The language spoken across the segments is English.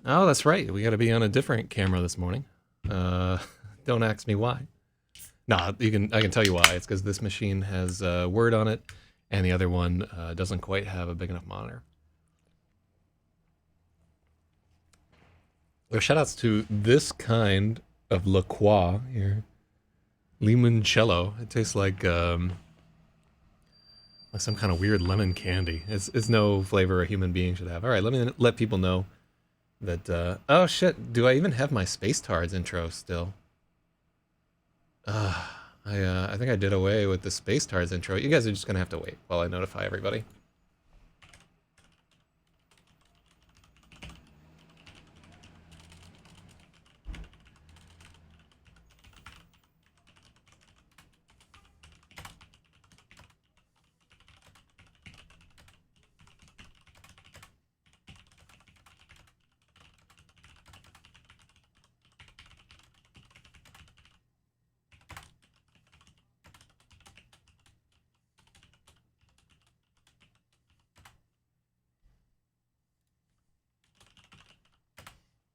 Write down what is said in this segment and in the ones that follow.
Oh, that's right. We got to be on a different camera this morning. Uh, don't ask me why. Nah, you can. I can tell you why. It's because this machine has Word on it, and the other one doesn't quite have a big enough monitor. Well, shoutouts to this kind of La Croix here, limoncello. It tastes like some kind of weird lemon candy. It's no flavor a human being should have. All right, let me let people know that. Oh shit! Do I even have my Space Tards intro still? Uh, I think I did away with the Space Tards intro. You guys are just gonna have to wait while I notify everybody.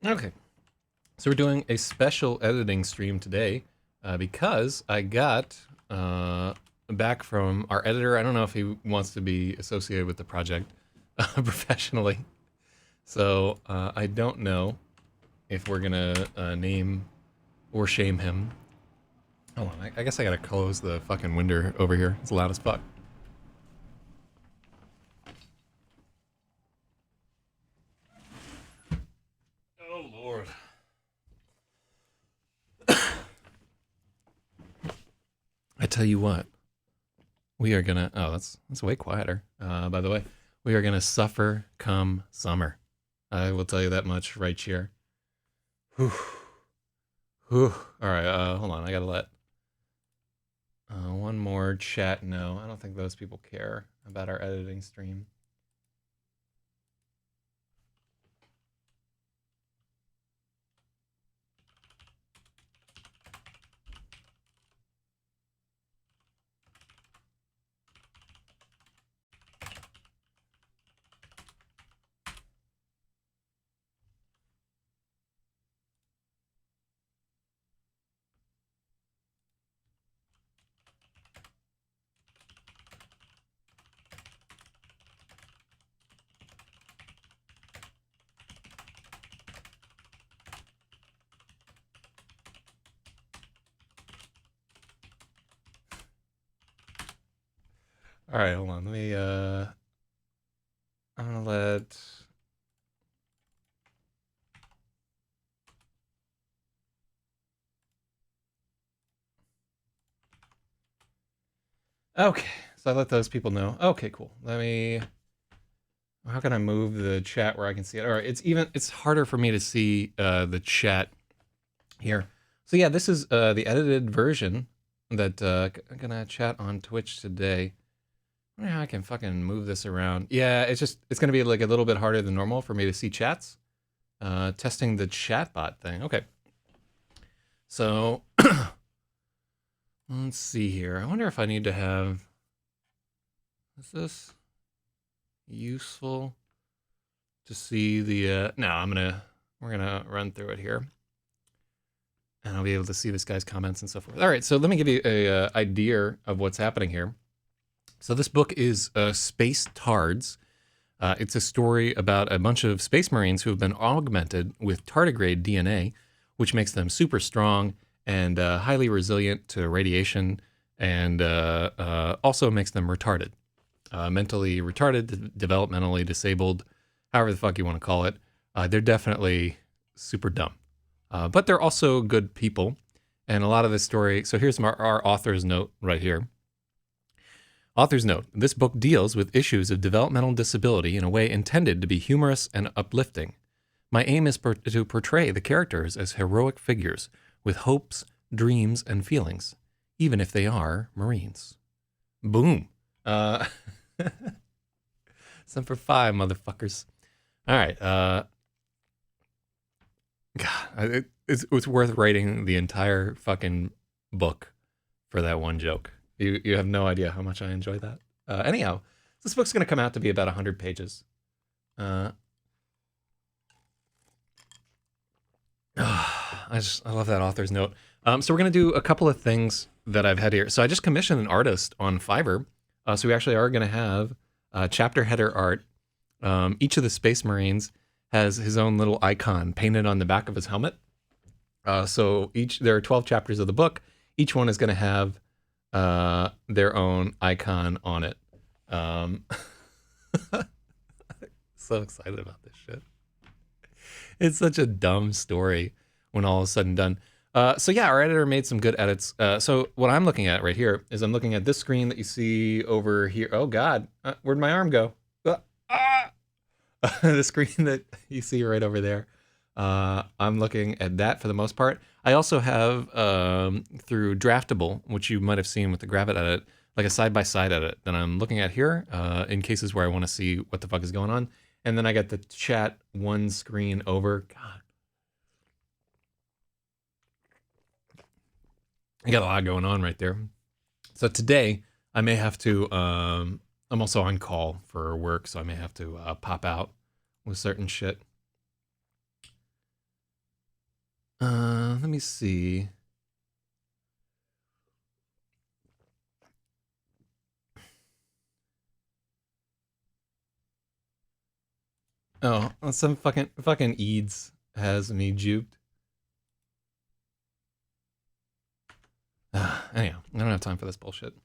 Okay, so we're doing a special editing stream today because I got back from our editor. I don't know if he wants to be associated with the project professionally, so I don't know if we're gonna name or shame him. Hold on, I guess I gotta close the fucking window over here. It's loud as fuck. Oh Lord. I tell you what, we are gonna. Oh, that's way quieter. By the way, we are gonna suffer come summer. I will tell you that much right here. Whew. Whew. All right. Hold on. I gotta let one more chat know. I don't think those people care about our editing stream. All right. Hold on. Let me. I'm gonna let. Okay. So I let those people know. Okay. Cool. Let me. How can I move the chat where I can see it? All right. It's harder for me to see the chat here. So yeah, this is the edited version that I'm gonna chat on Twitch today. I wonder how I can fucking move this around. Yeah, it's gonna be like a little bit harder than normal for me to see chats. Testing the chatbot thing. Okay. So let's see here. I wonder if I need to have. Is this useful to see the? No, we're gonna run through it here, and I'll be able to see this guy's comments and so forth. All right. So let me give you a idea of what's happening here. So this book is Space Tards. It's a story about a bunch of space marines who have been augmented with tardigrade DNA, which makes them super strong and highly resilient to radiation, and also makes them retarded, mentally retarded, developmentally disabled, however the fuck you want to call it. They're definitely super dumb, but they're also good people. And a lot of this story. So here's our author's note right here. Author's note, this book deals with issues of developmental disability in a way intended to be humorous and uplifting. My aim is to portray the characters as heroic figures with hopes, dreams, and feelings, even if they are Marines. Boom. Some for 5, motherfuckers. All right. God, it's worth writing the entire fucking book for that one joke. You have no idea how much I enjoy that. Anyhow, this book's going to come out to be about 100 pages. I love that author's note. So we're gonna do a couple of things that I've had here. So I just commissioned an artist on Fiverr. So we actually are gonna have chapter header art. Each of the Space Marines has his own little icon painted on the back of his helmet. So there are 12 chapters of the book. Each one is gonna have their own icon on it. So excited about this shit. It's such a dumb story when all is said and done. So yeah, our editor made some good edits. So what I'm looking at right here is I'm looking at this screen that you see over here. Oh God, where'd my arm go? The screen that you see right over there. I'm looking at that for the most part. I also have, through Draftable, which you might have seen with the Gravit edit, like a side-by-side edit that I'm looking at here in cases where I want to see what the fuck is going on. And then I got the chat one screen over. God. I got a lot going on right there. So today, I may have to, I'm also on call for work, so I may have to pop out with certain shit. Let me see. Oh, some fucking Eads has me juked. Anyhow, I don't have time for this bullshit.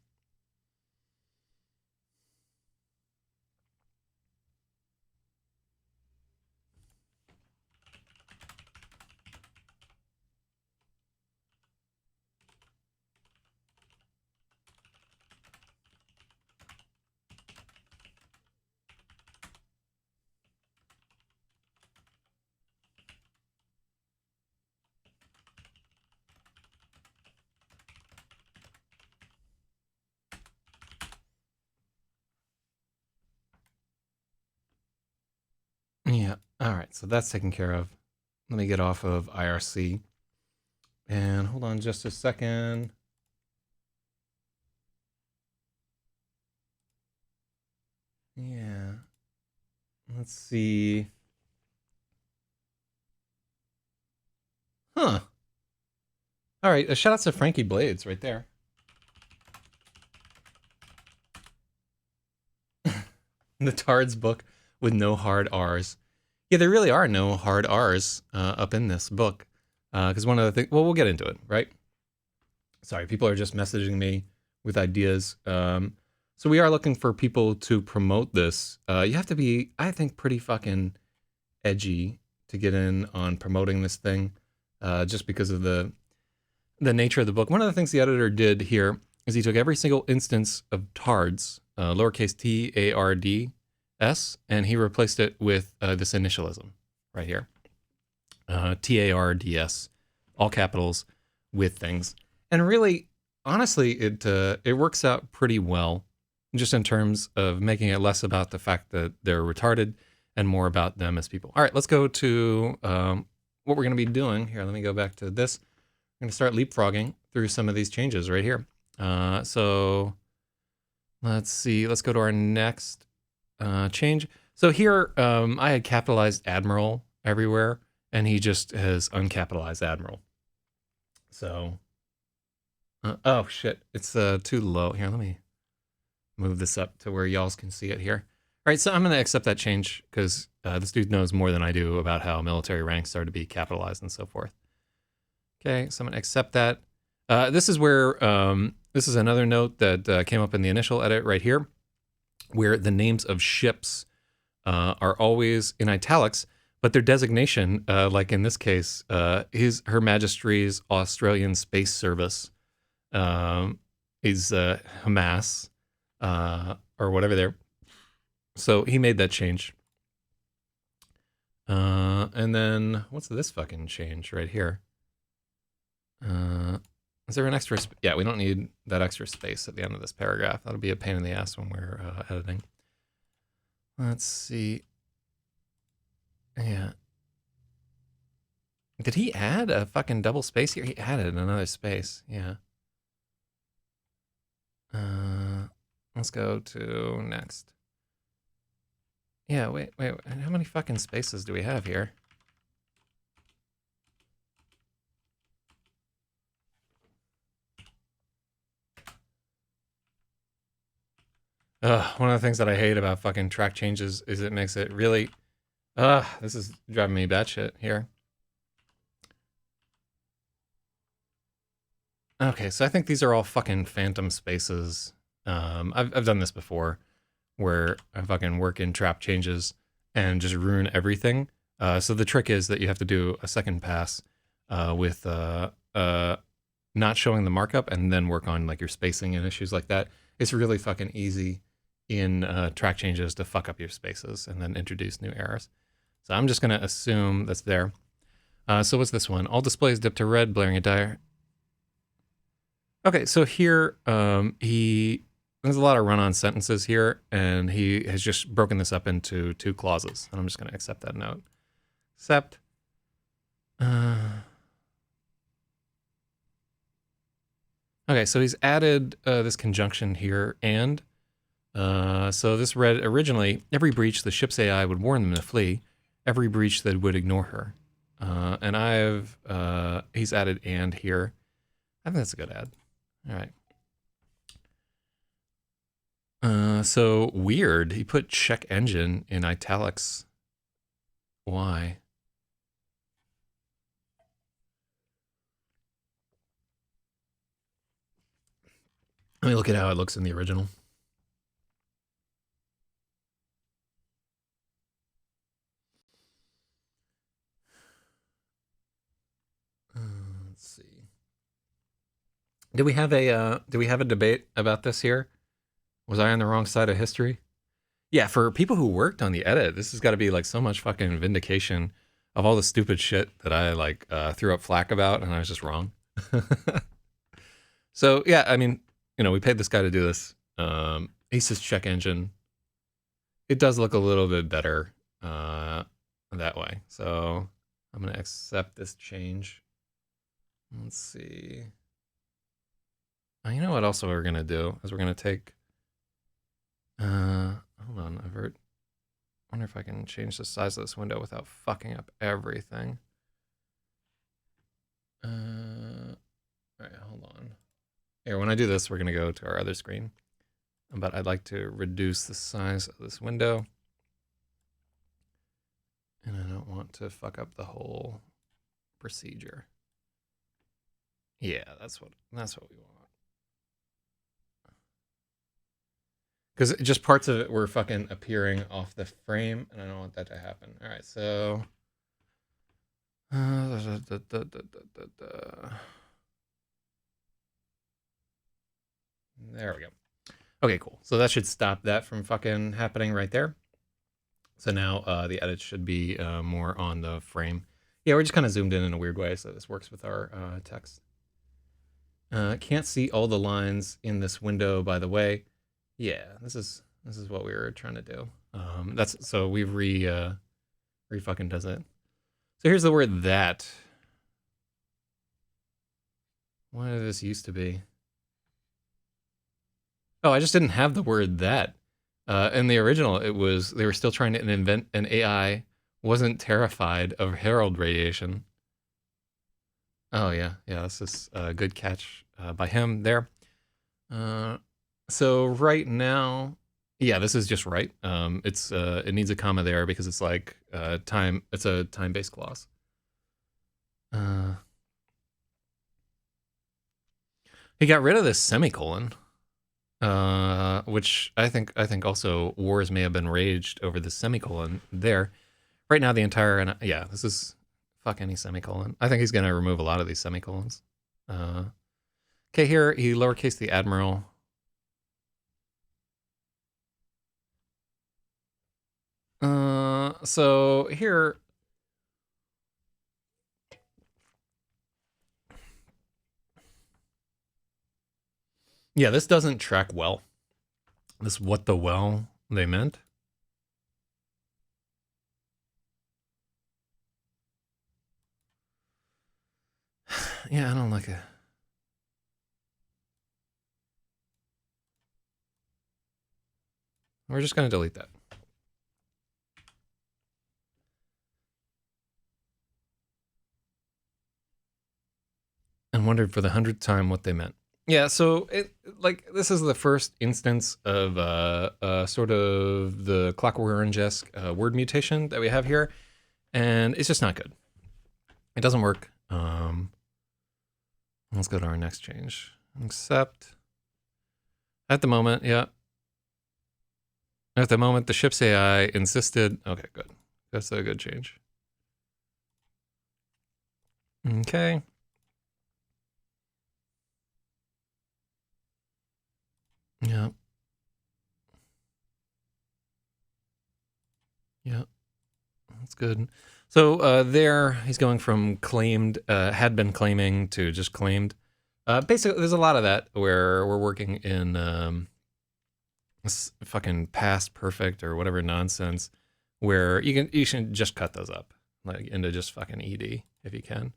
Yeah, all right, so that's taken care of. Let me get off of IRC. And hold on just a second. Yeah. Let's see. Huh. All right, shout out to Frankie Blades right there. The Tards book with no hard R's. Yeah, there really are no hard R's up in this book. Because one of the things, well, we'll get into it, right? Sorry, people are just messaging me with ideas. So we are looking for people to promote this. You have to be, I think, pretty fucking edgy to get in on promoting this thing, just because of the nature of the book. One of the things the editor did here is he took every single instance of TARDS, lowercase TARDS, and he replaced it with this initialism right here, TARDS, all capitals with things. And really, honestly, it works out pretty well, just in terms of making it less about the fact that they're retarded and more about them as people. All right, let's go to what we're going to be doing here. Let me go back to this. I'm going to start leapfrogging through some of these changes right here. So let's see. Let's go to our next change. So here, I had capitalized Admiral everywhere, and he just has uncapitalized Admiral. So, oh shit, it's too low. Here, let me move this up to where y'all can see it here. All right, so I'm going to accept that change because this dude knows more than I do about how military ranks are to be capitalized and so forth. Okay, so I'm going to accept that. This is where, this is another note that came up in the initial edit right here, where the names of ships are always in italics, but their designation, like in this case, Her Majesty's Australian Space Service is Hamas, or whatever there. So he made that change. And then, what's this fucking change right here? Is there an extra? Yeah, we don't need that extra space at the end of this paragraph. That'll be a pain in the ass when we're editing. Let's see. Yeah. Did he add a fucking double space here? He added another space. Yeah. Let's go to next. Yeah, wait. How many fucking spaces do we have here? One of the things that I hate about fucking track changes is it makes it really, this is driving me batshit here. Okay, so I think these are all fucking phantom spaces. I've done this before, where I fucking work in trap changes and just ruin everything. So the trick is that you have to do a second pass with not showing the markup and then work on like your spacing and issues like that. It's really fucking easy in track changes to fuck up your spaces and then introduce new errors. So I'm just gonna assume that's there. So what's this one? All displays dip to red, blaring a dire. Okay, so here there's a lot of run-on sentences here, and he has just broken this up into 2 clauses, and I'm just going to accept that note. Accept. Okay, so he's added this conjunction here, and so this read originally, every breach the ship's AI would warn them to flee, every breach that would ignore her. And he's added and here. I think that's a good add. All right. So weird. He put check engine in italics. Why? Let me look at how it looks in the original. Let's see. Do we have a debate about this here? Was I on the wrong side of history? Yeah, for people who worked on the edit, this has got to be like so much fucking vindication of all the stupid shit that I like threw up flack about, and I was just wrong. So yeah, I mean, we paid this guy to do this. He says check engine. It does look a little bit better that way. So I'm gonna accept this change. Let's see. You know what? Also, we're gonna do is we're gonna take. Hold on, avert. I wonder if I can change the size of this window without fucking up everything. All right, hold on. Here, when I do this, we're gonna go to our other screen. But I'd like to reduce the size of this window. And I don't want to fuck up the whole procedure. Yeah, that's what we want. Because just parts of it were fucking appearing off the frame, and I don't want that to happen. All right, so there we go. Okay, cool. So that should stop that from fucking happening right there. So now the edit should be more on the frame. Yeah, we're just kind of zoomed in a weird way, so this works with our text. Can't see all the lines in this window, by the way. Yeah, this is what we were trying to do. That's so we fucking does it. So here's the word that. What did this used to be? Oh, I just didn't have the word that. In the original, it was they were still trying to invent an AI wasn't terrified of herald radiation. Oh yeah, this is a good catch by him there. So right now, yeah, this is just right. It needs a comma there because it's like time. It's a time-based clause. He got rid of this semicolon, which I think also wars may have been raged over the semicolon there. Right now, the entire this is fuck any semicolon. I think he's gonna remove a lot of these semicolons. Okay, here he lowercase the admiral. So here, yeah, this doesn't track well. This what the well they meant. Yeah, I don't like it. We're just gonna delete that. And wondered for the 100th time what they meant. Yeah, so this is the first instance of sort of the Clockwork Orange-esque word mutation that we have here, and it's just not good. It doesn't work. Let's go to our next change. Accept. At the moment, yeah. At the moment, the ship's AI insisted. Okay, good. That's a good change. Okay. Yeah. Yeah. That's good. So there, he's going from claimed, had been claiming to just claimed. Basically, there's a lot of that where we're working in this fucking past perfect or whatever nonsense, where you should just cut those up like into just fucking ed if you can.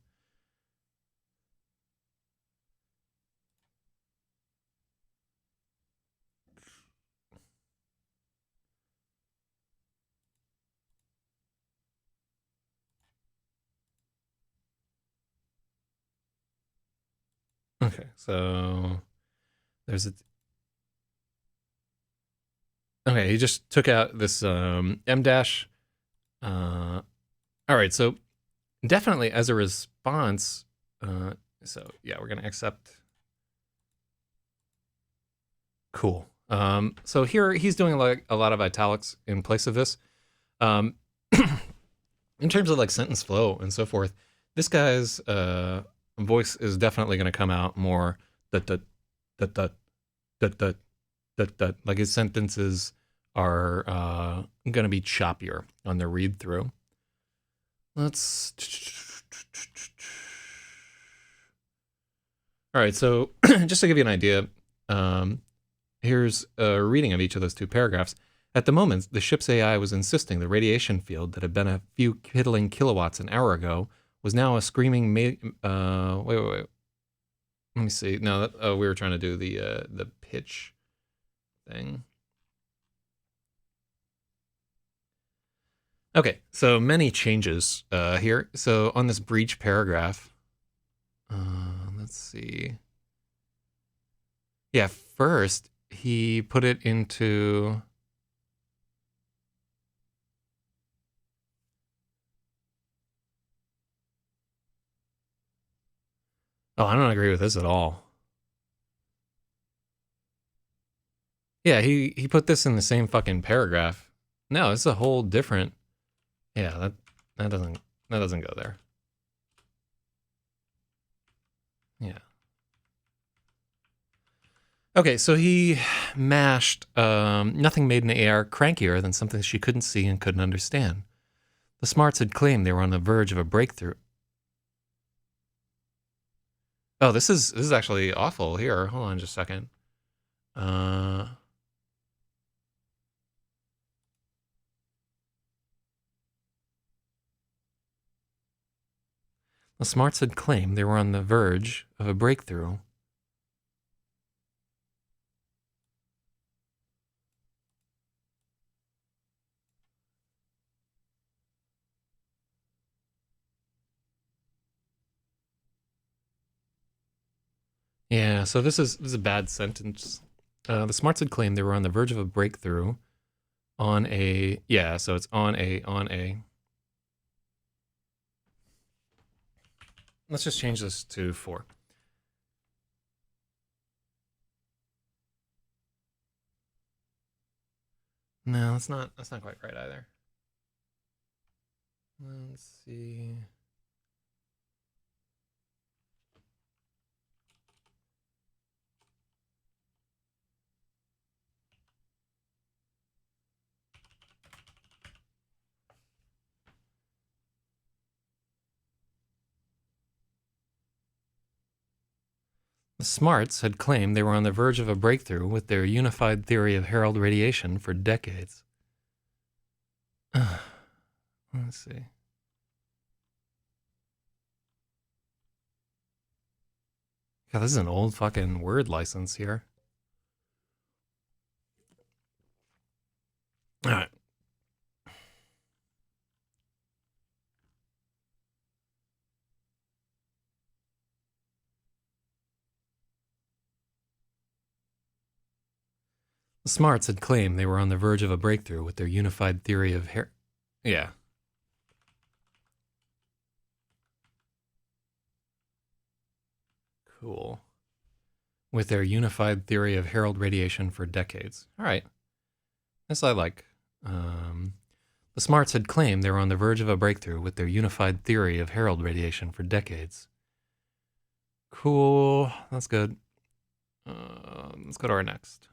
Okay, so there's a. Okay, he just took out this M dash. All right, so definitely as a response. So yeah, we're gonna accept. Cool. So here he's doing like a lot of italics in place of this. Um, in terms of like sentence flow and so forth, this guy's voice is definitely going to come out more that that like his sentences are going to be choppier on the read through. Let's. All right, so just to give you an idea, here's a reading of each of those two paragraphs. At the moment, the ship's AI was insisting the radiation field that had been a few piddling kilowatts an hour ago was now a screaming. Wait. Let me see. No, we were trying to do the pitch thing. Okay, so many changes here. So on this breach paragraph, let's see. Yeah, first he put it into. Oh, I don't agree with this at all. Yeah, he put this in the same fucking paragraph. No, it's a whole different. Yeah, that doesn't go there. Yeah. Okay, so he mashed nothing made an AR crankier than something she couldn't see and couldn't understand. The smarts had claimed they were on the verge of a breakthrough. Oh, this is actually awful. Here, hold on just a second. Uh, the smarts had claimed they were on the verge of a breakthrough. Yeah, so this is a bad sentence. The smarts had claimed they were on the verge of a breakthrough on a. Yeah, so it's on a. Let's just change this to 4. No, that's not quite right either. Let's see. The smarts had claimed they were on the verge of a breakthrough with their unified theory of herald radiation for decades. Let's see. God, this is an old fucking word license here. All right. The smarts had claimed they were on the verge of a breakthrough with their unified theory of hair. Yeah. Cool. With their unified theory of herald radiation for decades. All right. This I like. The smarts had claimed they were on the verge of a breakthrough with their unified theory of herald radiation for decades. Cool. That's good. Let's go to our next.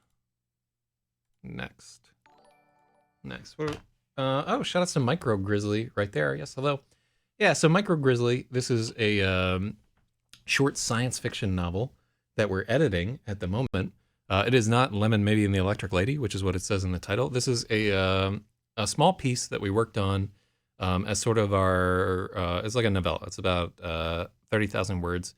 Next. Oh, shout out to Micro Grizzly right there. Yes, hello. Yeah, so Micro Grizzly, this is a short science fiction novel that we're editing at the moment. It is not Lemon Maybe and the Electric Lady, which is what it says in the title. This is a small piece that we worked on as sort of our, it's like a novella. It's about 30,000 words.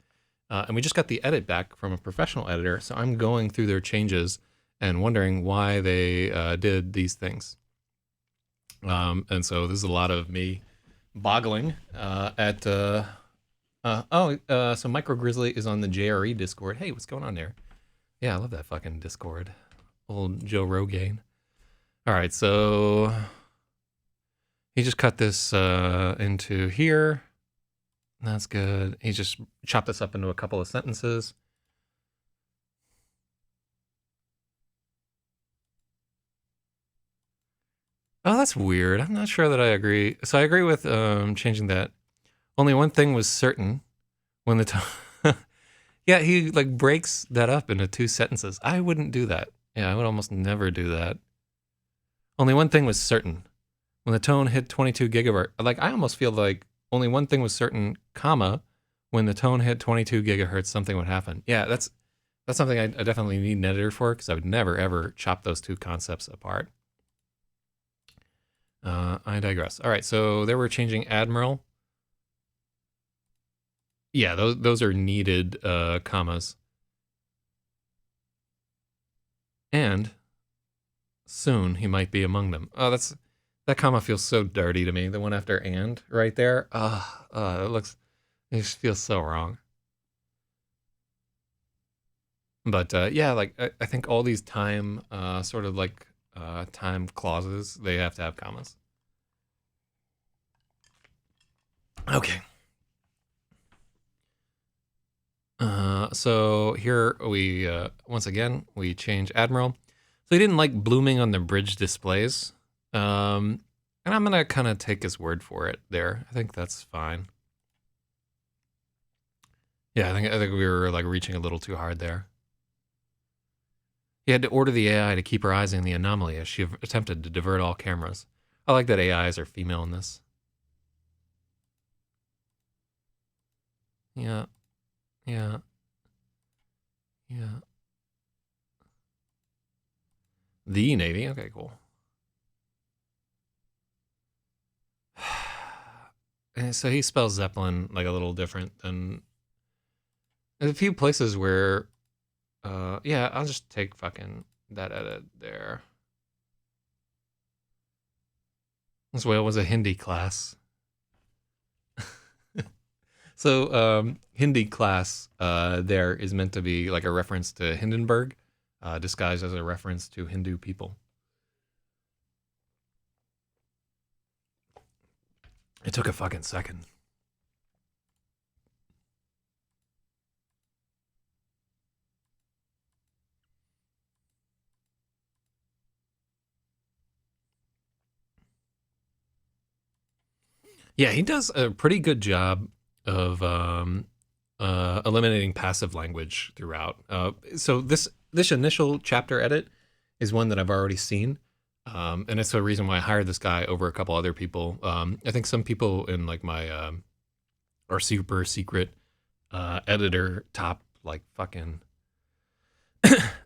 And we just got the edit back from a professional editor. So I'm going through their changes and wondering why they did these things. And so this is a lot of me boggling at... so Micro Grizzly is on the JRE Discord. Hey, what's going on there? Yeah, I love that fucking Discord. Old Joe Rogan. All right, so he just cut this into here. That's good. He just chopped this up into a couple of sentences. Oh, that's weird. I'm not sure that I agree. So I agree with changing that. Only one thing was certain when the yeah, he like breaks that up into two sentences. I wouldn't do that. Yeah, I would almost never do that. Only one thing was certain. When the tone hit 22 gigahertz, like I almost feel like only one thing was certain, comma, when the tone hit 22 gigahertz, something would happen. Yeah, that's something I definitely need an editor for because I would never ever chop those two concepts apart. I digress. All right, so there we're changing Admiral. Yeah, those are needed commas. And soon he might be among them. Oh, that comma feels so dirty to me. The one after and right there. It just feels so wrong. But yeah, like I think all these time sort of like time clauses, they have to have commas. Okay. So here we once again we change Admiral. So he didn't like blooming on the bridge displays, and I'm gonna kind of take his word for it. There, I think that's fine. Yeah, I think we were like reaching a little too hard there. He had to order the AI to keep her eyes on the anomaly as she attempted to divert all cameras. I like that AIs are female in this. Yeah, yeah, yeah. The Navy. Okay, cool. And so he spells Zeppelin like a little different than. There's a few places where, yeah, I'll just take fucking that edit there. This whale was a Hindi class. So Hindi class there is meant to be like a reference to Hindenburg, disguised as a reference to Hindu people. It took a fucking second. Yeah, he does a pretty good job of eliminating passive language throughout. So this initial chapter edit is one that I've already seen, and it's the reason why I hired this guy over a couple other people. I think some people in like my our super secret editor top like fucking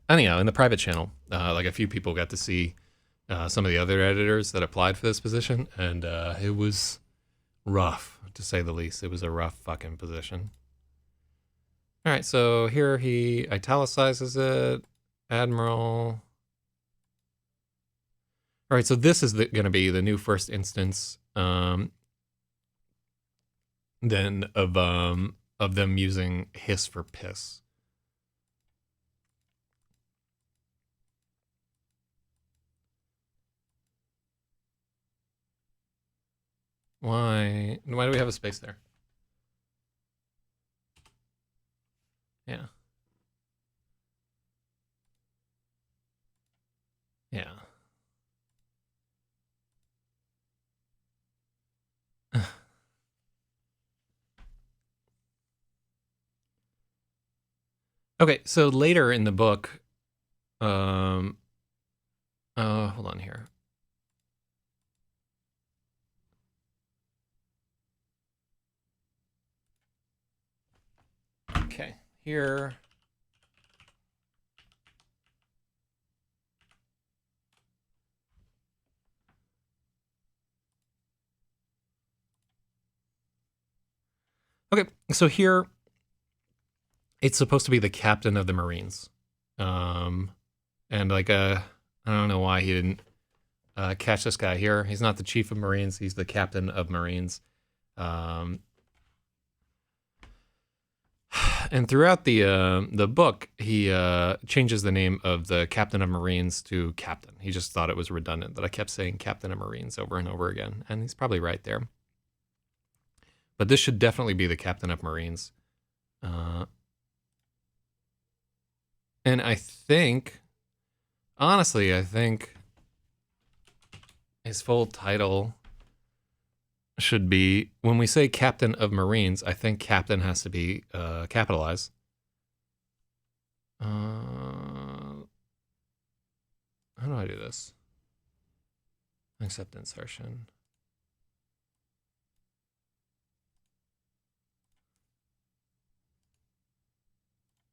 anyhow in the private channel, like a few people got to see some of the other editors that applied for this position, and it was rough to say the least. It was a rough fucking position. All right, so here he italicizes it, Admiral. All right, so this is going to be the new first instance, then of them using hiss for piss. Why do we have a space there? Yeah. Yeah. Okay, so later in the book, hold on here. Okay, here. Okay, so here it's supposed to be the captain of the Marines. And like I don't know why he didn't catch this guy here. He's not the chief of Marines, he's the captain of Marines. And throughout the book, he changes the name of the captain of Marines to captain. He just thought it was redundant that I kept saying captain of Marines over and over again, and he's probably right there. But this should definitely be the captain of Marines. And I think, honestly, I think his full title should be, when we say captain of Marines, I think captain has to be capitalized. How do I do this? Accept insertion.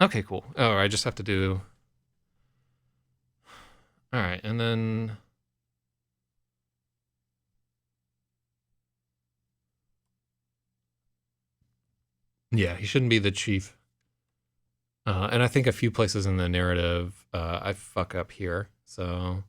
Okay, cool. Oh, I just have to do... All right, and then... Yeah, he shouldn't be the chief. And I think a few places in the narrative, I fuck up here, so...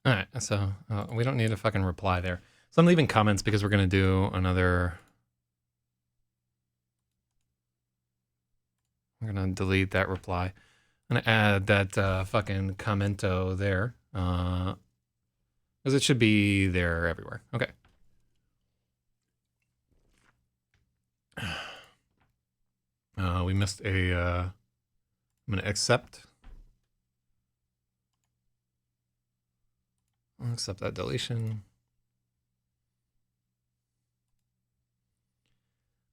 All right, so we don't need a fucking reply there. So I'm leaving comments because we're going to do another... We're going to delete that reply. I'm going to add that fucking commento there. Because it should be there everywhere. Okay. We missed a... I'm going to accept. I'll accept that deletion.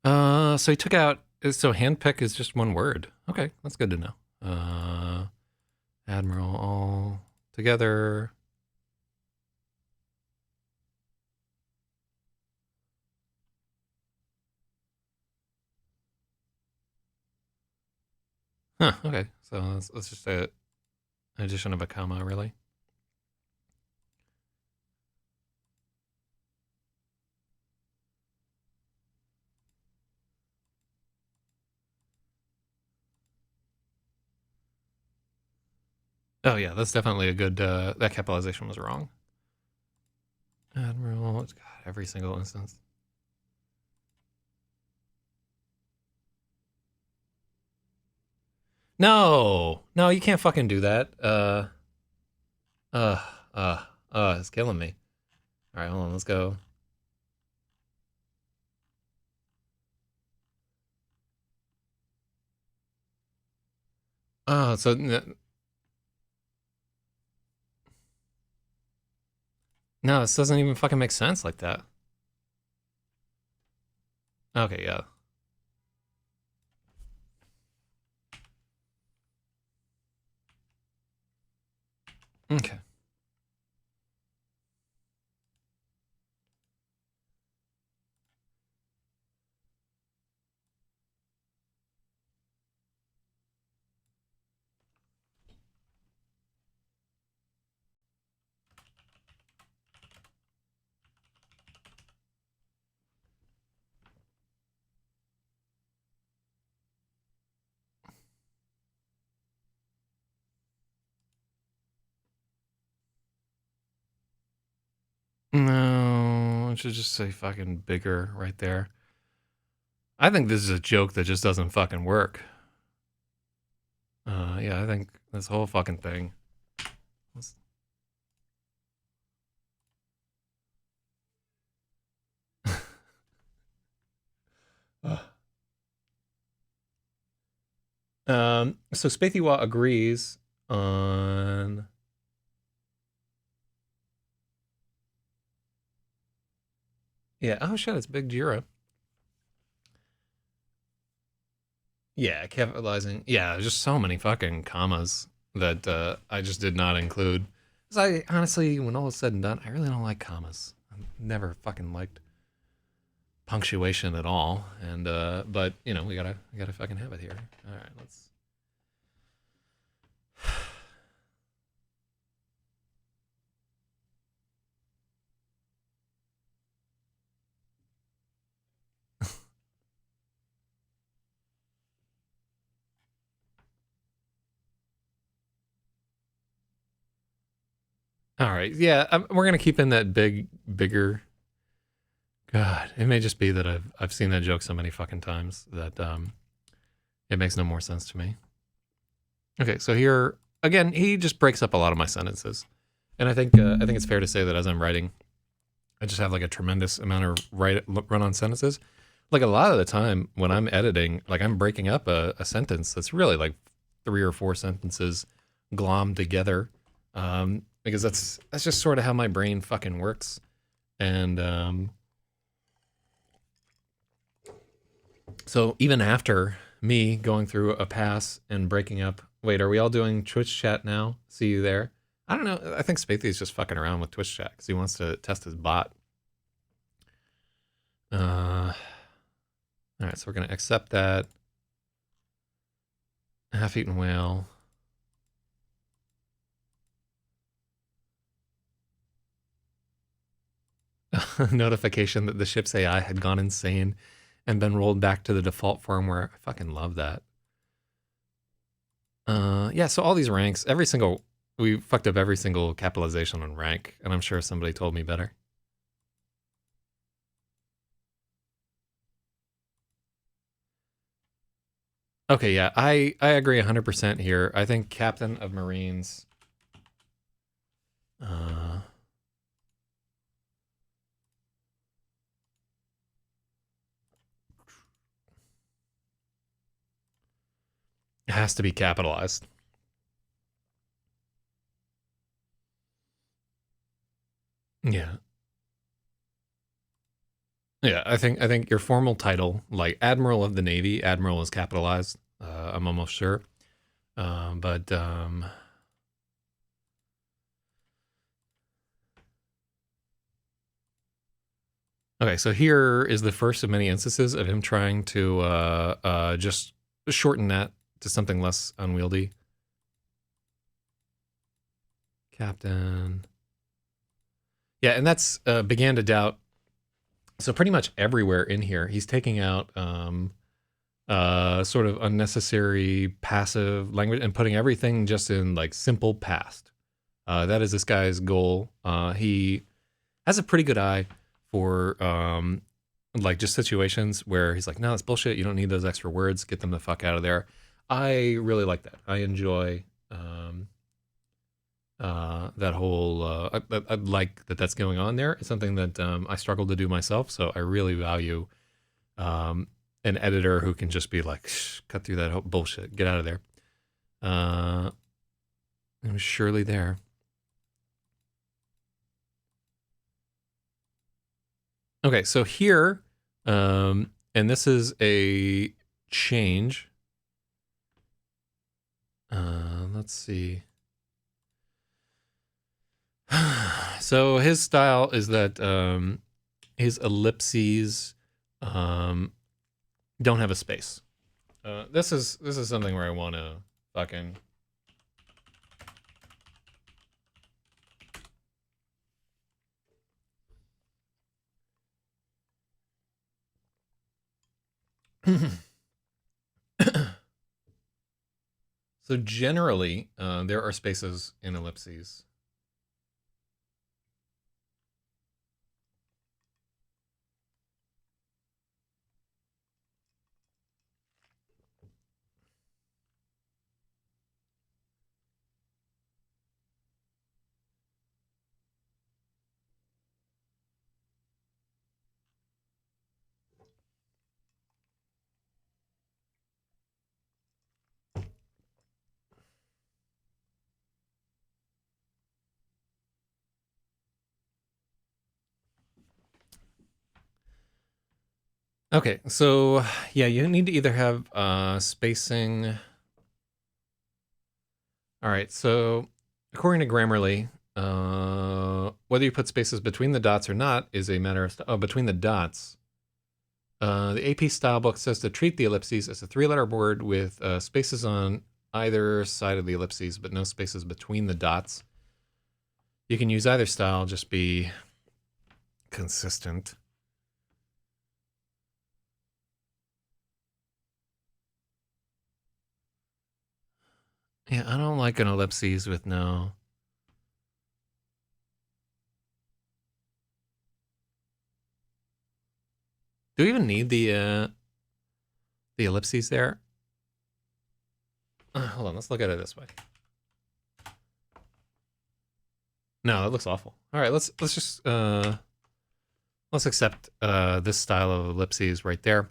So he took out... So handpick is just one word. Okay, that's good to know. Admiral all together. Huh, okay. So that's just an addition of a comma, really. Oh yeah, that's definitely a good, that capitalization was wrong. Admiral, God, every single instance. No, you can't fucking do that. It's killing me. All right, hold on, let's go. Oh, so no, this doesn't even fucking make sense like that. Okay, yeah. Okay. No, I should just say fucking bigger right there. I think this is a joke that just doesn't fucking work. Yeah, I think this whole fucking thing. So Spathiwa agrees on. Yeah. Oh shit, it's Big Jira. Yeah, capitalizing. Yeah, just so many fucking commas that I just did not include. Because I honestly, when all is said and done, I really don't like commas. I never fucking liked punctuation at all. And but you know, we gotta fucking have it here. All right, let's. All right, yeah, we're gonna keep in that bigger. God, it may just be that I've seen that joke so many fucking times that it makes no more sense to me. Okay, so here again, he just breaks up a lot of my sentences, and I think it's fair to say that as I'm writing, I just have like a tremendous amount of run-on sentences. Like a lot of the time when I'm editing, like I'm breaking up a sentence that's really like 3 or 4 sentences glommed together, because that's just sort of how my brain fucking works. And so even after me going through a pass and breaking up, wait, are we all doing Twitch chat now? See you there. I don't know. I think Spathy is just fucking around with Twitch chat because he wants to test his bot. All right, so we're gonna accept that. Half-eaten whale. Notification that the ship's AI had gone insane and been rolled back to the default firmware. I fucking love that. Yeah, so all these ranks, we fucked up every single capitalization on rank, and I'm sure somebody told me better. Okay, yeah, I agree 100% here. I think Captain of Marines. It has to be capitalized. Yeah. Yeah, I think your formal title, like Admiral of the Navy, Admiral is capitalized. I'm almost sure. But okay, so here is the first of many instances of him trying to just shorten that to something less unwieldy. Captain. Yeah, and that's began to doubt. So pretty much everywhere in here, he's taking out sort of unnecessary passive language and putting everything just in like simple past. That is this guy's goal. He has a pretty good eye for like just situations where he's like, no, that's bullshit. You don't need those extra words. Get them the fuck out of there. I really like that. I enjoy that whole. I like that that's going on there. It's something that I struggle to do myself. So I really value an editor who can just be like, shh, cut through that bullshit. Get out of there. It was surely there. Okay, so here, and this is a change. Let's see. So his style is that his ellipses don't have a space. This is something where I want to fucking. So generally, there are spaces in ellipses. Okay, so yeah, you need to either have spacing. All right, so according to Grammarly, whether you put spaces between the dots or not is a matter of between the dots. The AP style book says to treat the ellipses as a three-letter word with spaces on either side of the ellipses, but no spaces between the dots. You can use either style, just be consistent. Yeah, I don't like an ellipses with no. Do we even need the ellipses there? Hold on, let's look at it this way. No, it looks awful. All right, let's just let's accept this style of ellipses right there,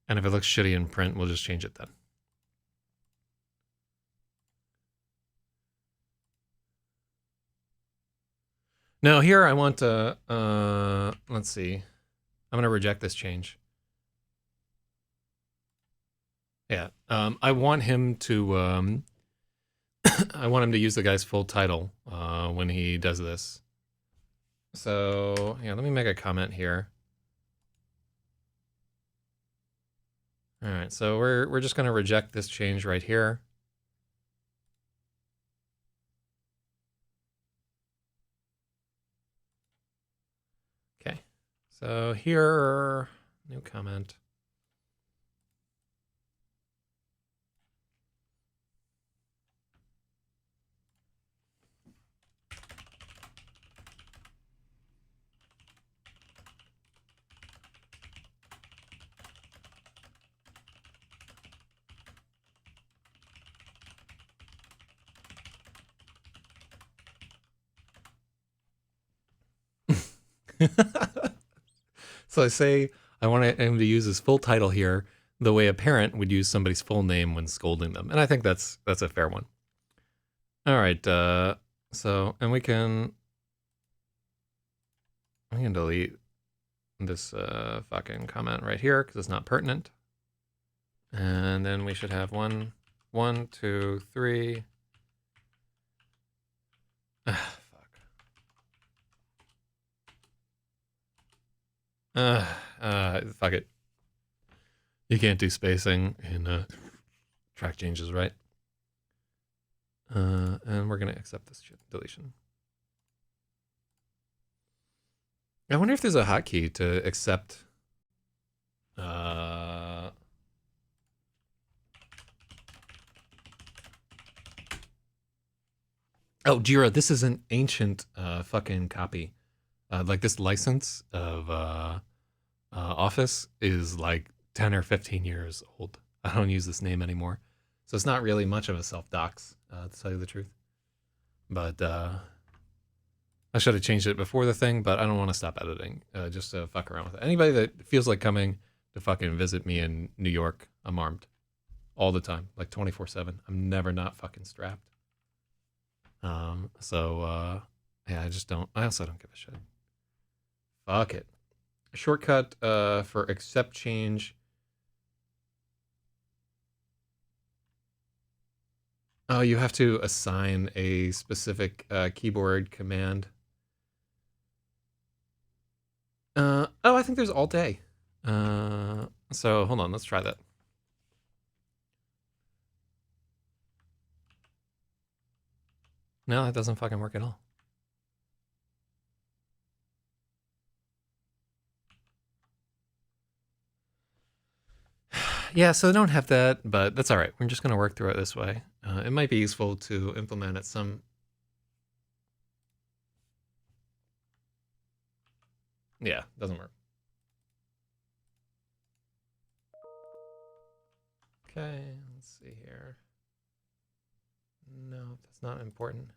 and if it looks shitty in print, we'll just change it then. Now here I want to let's see. I'm gonna reject this change. Yeah, I want him to I want him to use the guy's full title when he does this. So yeah, let me make a comment here. All right, so we're just gonna reject this change right here. Okay, so here, new comment. So I say I want him to use his full title here, the way a parent would use somebody's full name when scolding them, and I think that's a fair one. All right, so and we can delete this fucking comment right here because it's not pertinent, and then we should have one, two, three. Fuck it. You can't do spacing in track changes, right? And we're gonna accept this deletion. I wonder if there's a hotkey to accept. Oh, Jira, this is an ancient fucking copy. Like this license of Office is like 10 or 15 years old. I don't use this name anymore. So it's not really much of a self-dox, to tell you the truth. But I should have changed it before the thing, but I don't want to stop editing just to fuck around with it. Anybody that feels like coming to fucking visit me in New York, I'm armed all the time, like 24/7. I'm never not fucking strapped. Yeah, I also don't give a shit. Fuck it. Shortcut for accept change. Oh, you have to assign a specific keyboard command. Oh, I think there's Alt A. So hold on, let's try that. No, that doesn't fucking work at all. Yeah, so I don't have that, but that's all right. We're just going to work through it this way. It might be useful to implement at some... Yeah, doesn't work. Okay, let's see here. No, that's not important.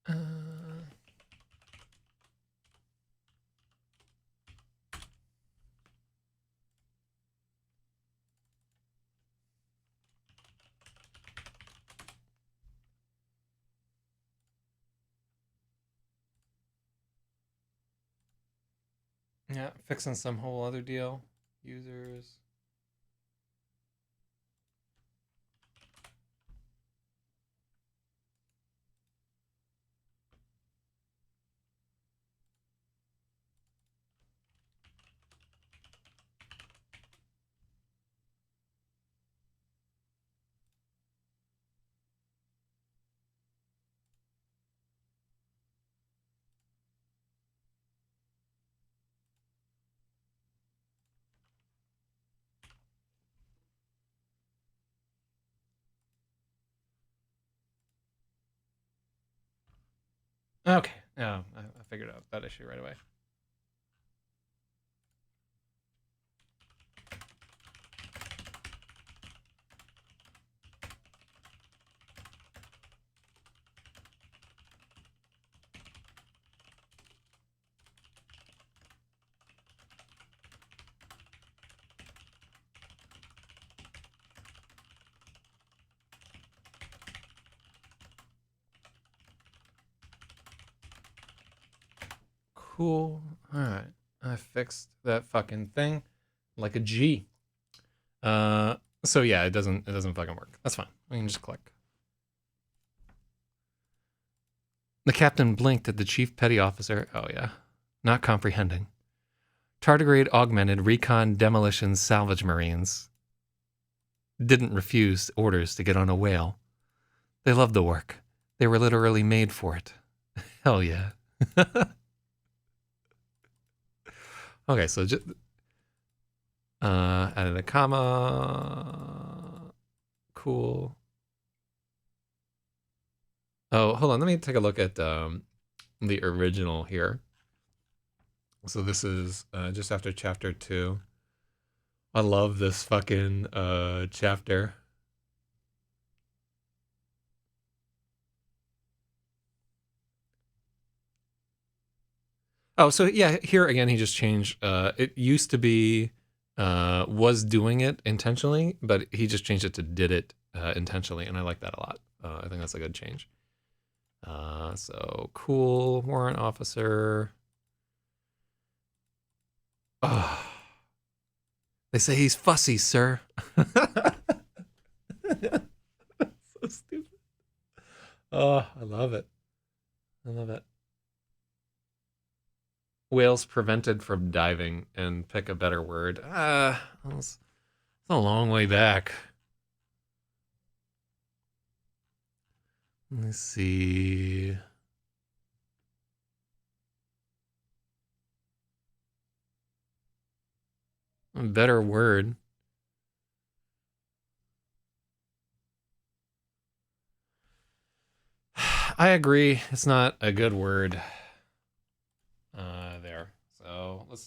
Uh, yeah, fixing some whole other deal. Users. Okay, yeah, I figured out that issue right away. Cool. All right, I fixed that fucking thing like a G. So yeah, it doesn't fucking work. That's fine. We can just click. The captain blinked at the chief petty officer. Oh yeah, not comprehending. Tardigrade augmented recon demolition salvage marines. Didn't refuse orders to get on a whale. They loved the work. They were literally made for it. Hell yeah. Okay, so just added a comma. Cool. Oh, hold on. Let me take a look at the original here. So this is just after chapter 2. I love this fucking chapter. Oh, so yeah, here again, he just changed. It used to be was doing it intentionally, but he just changed it to did it intentionally, and I like that a lot. I think that's a good change. So cool, warrant officer. Oh, they say he's fussy, sir. So stupid. Oh, I love it. I love it. Whales prevented from diving, and pick a better word. It's a long way back. Let's see. A better word. I agree. It's not a good word. There. So let's.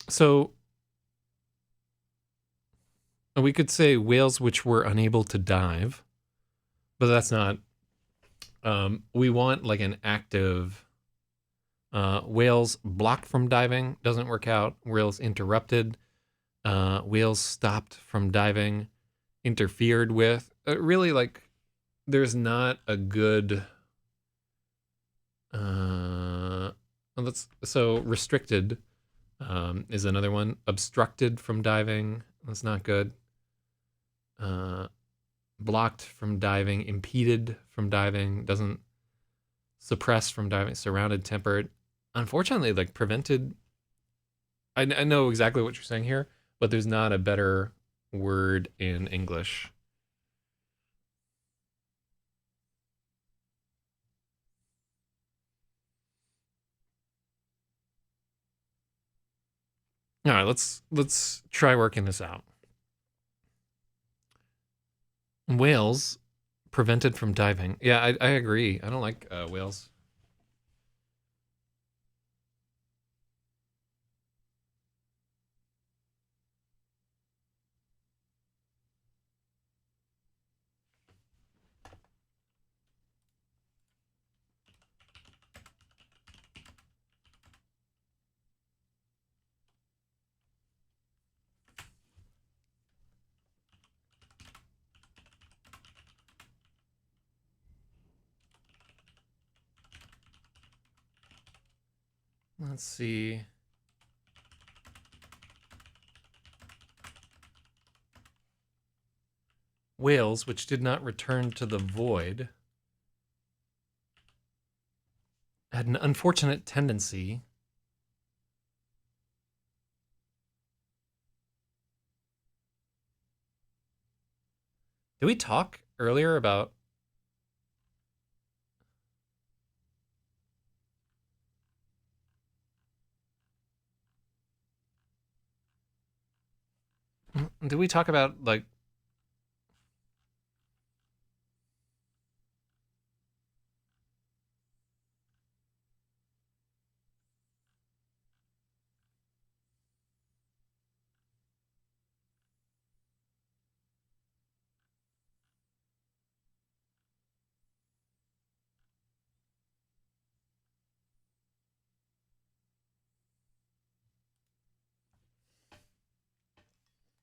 So we could say whales which were unable to dive, but that's not. We want like an active Whales blocked from diving doesn't work out. Whales interrupted. Whales stopped from diving. Interfered with. Really, like, there's not a good. So restricted is another one. Obstructed from diving. That's not good. Blocked from diving. Impeded from diving. Doesn't. Suppressed from diving. Surrounded, tempered. Unfortunately, like prevented. I know exactly what you're saying here, but there's not a better word in English. All right, let's try working this out. Whales prevented from diving. Yeah, I agree. I don't like whales. Let's see. Whales, which did not return to the void, had an unfortunate tendency. Did we talk earlier about? Did we talk about like?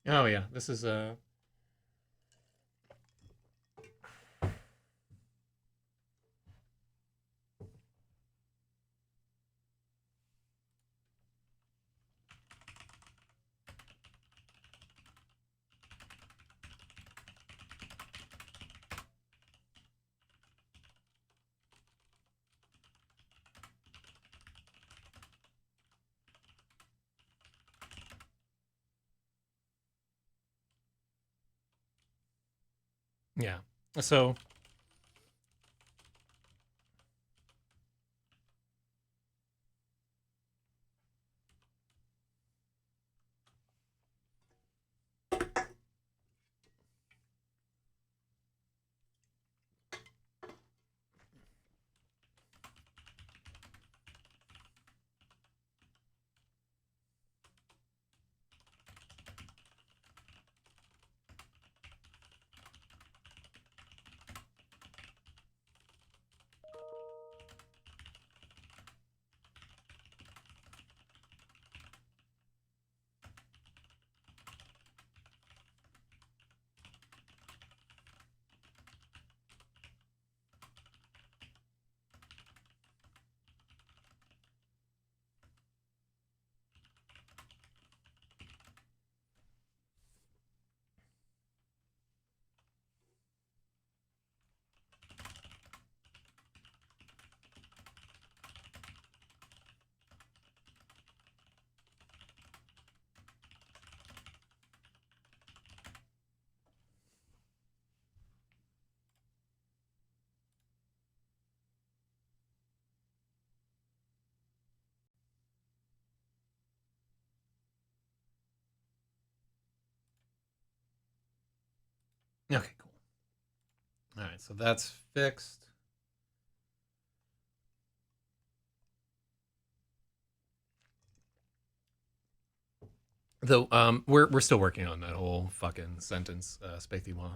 Oh yeah, this is a. Yeah. So okay, cool. All right, so that's fixed. Though we're still working on that whole fucking sentence, Spathy-moi.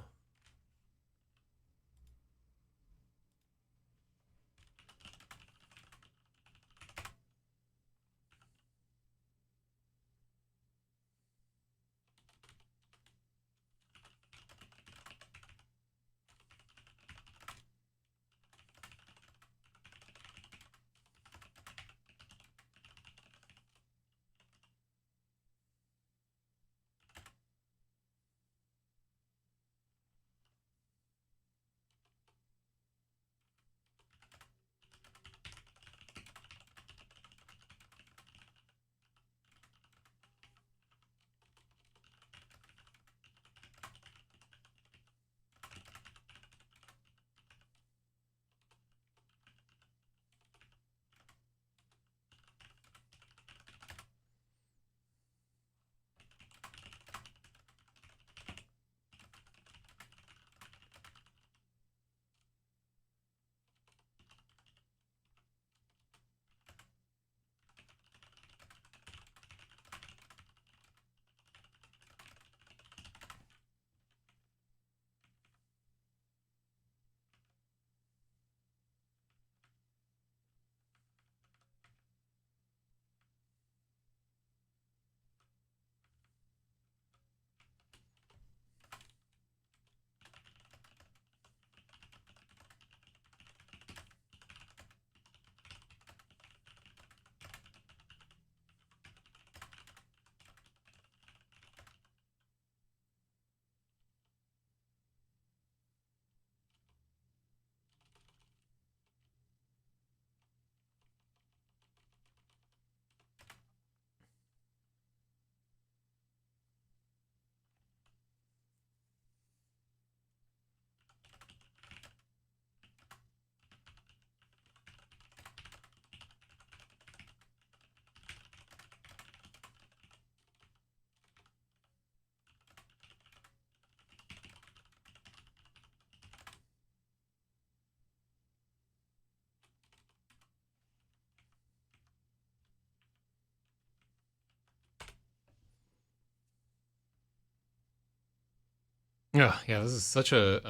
Yeah, this is such a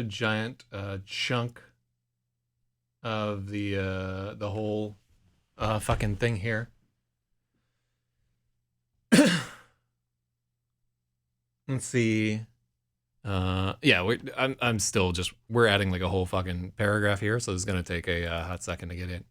giant chunk of the whole fucking thing here. Let's see. Yeah, I'm still just we're adding like a whole fucking paragraph here, so it's gonna take a hot second to get in.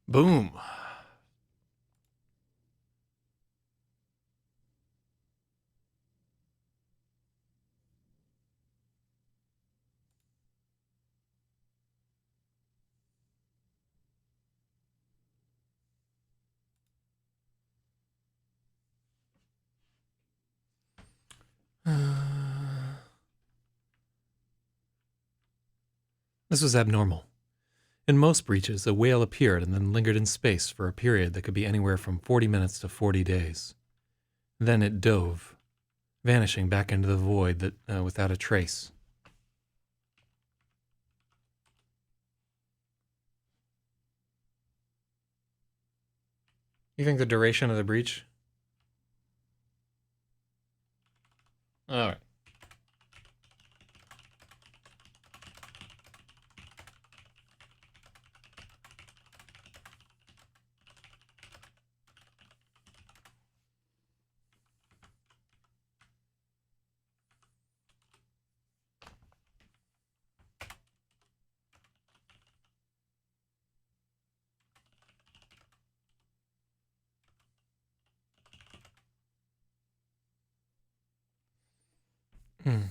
Boom. This was abnormal. In most breaches, a whale appeared and then lingered in space for a period that could be anywhere from 40 minutes to 40 days. Then it dove, vanishing back into the void without a trace. You think the duration of the breach? All right. Hmm.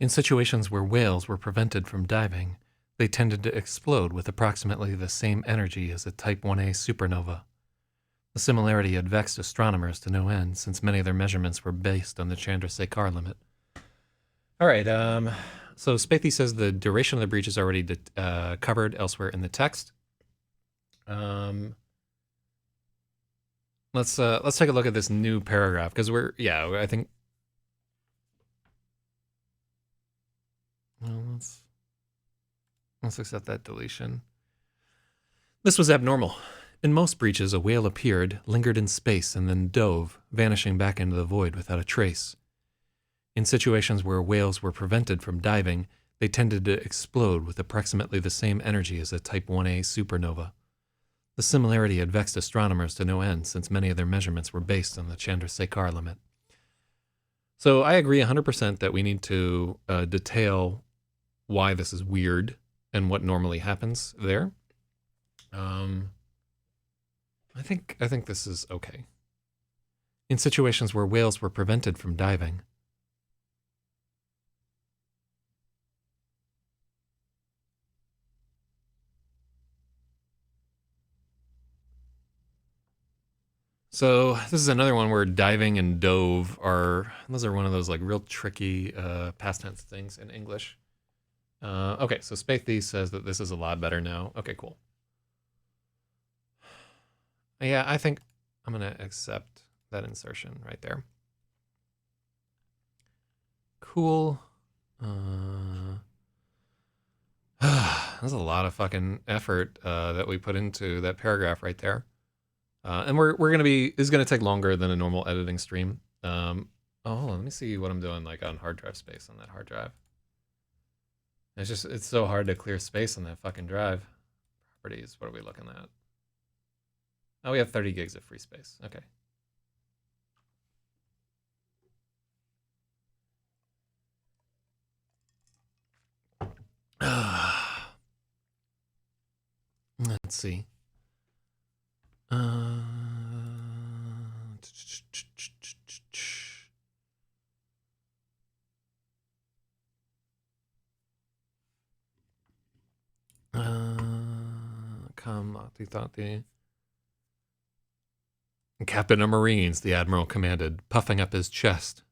In situations where whales were prevented from diving, they tended to explode with approximately the same energy as a Type 1a supernova. The similarity had vexed astronomers to no end, since many of their measurements were based on the Chandrasekhar limit. All right, so Spathy says the duration of the breach is already covered elsewhere in the text. Let's take a look at this new paragraph, because I think. Well, let's accept that deletion. This was abnormal. In most breaches, a whale appeared, lingered in space, and then dove, vanishing back into the void without a trace. In situations where whales were prevented from diving, they tended to explode with approximately the same energy as a Type 1a supernova. The similarity had vexed astronomers to no end, since many of their measurements were based on the Chandrasekhar limit. So I agree 100% that we need to detail why this is weird and what normally happens there. I think this is okay. In situations where whales were prevented from diving. So this is another one where diving and dove those are one of those like real tricky past tense things in English. Okay, so Spathy says that this is a lot better now. Okay, cool. Yeah, I think I'm gonna accept that insertion right there. Cool. There's a lot of fucking effort that we put into that paragraph right there. And this is gonna take longer than a normal editing stream. Oh, hold on, let me see what I'm doing like on hard drive space on that hard drive. It's so hard to clear space on that fucking drive. Properties, what are we looking at? Oh, we have 30 gigs of free space. Okay. Let's see. Captain of Marines, the Admiral commanded, puffing up his chest.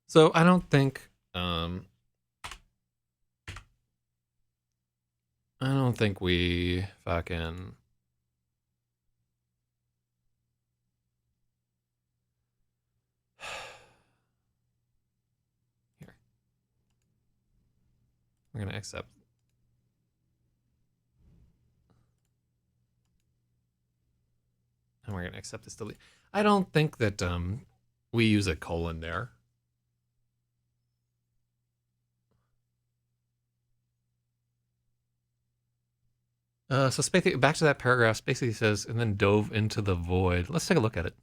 So I don't think we fucking here. We're gonna accept. And we're gonna accept this delete. I don't think that we use a colon there. So back to that paragraph, Spacey says, and then dove into the void. Let's take a look at it.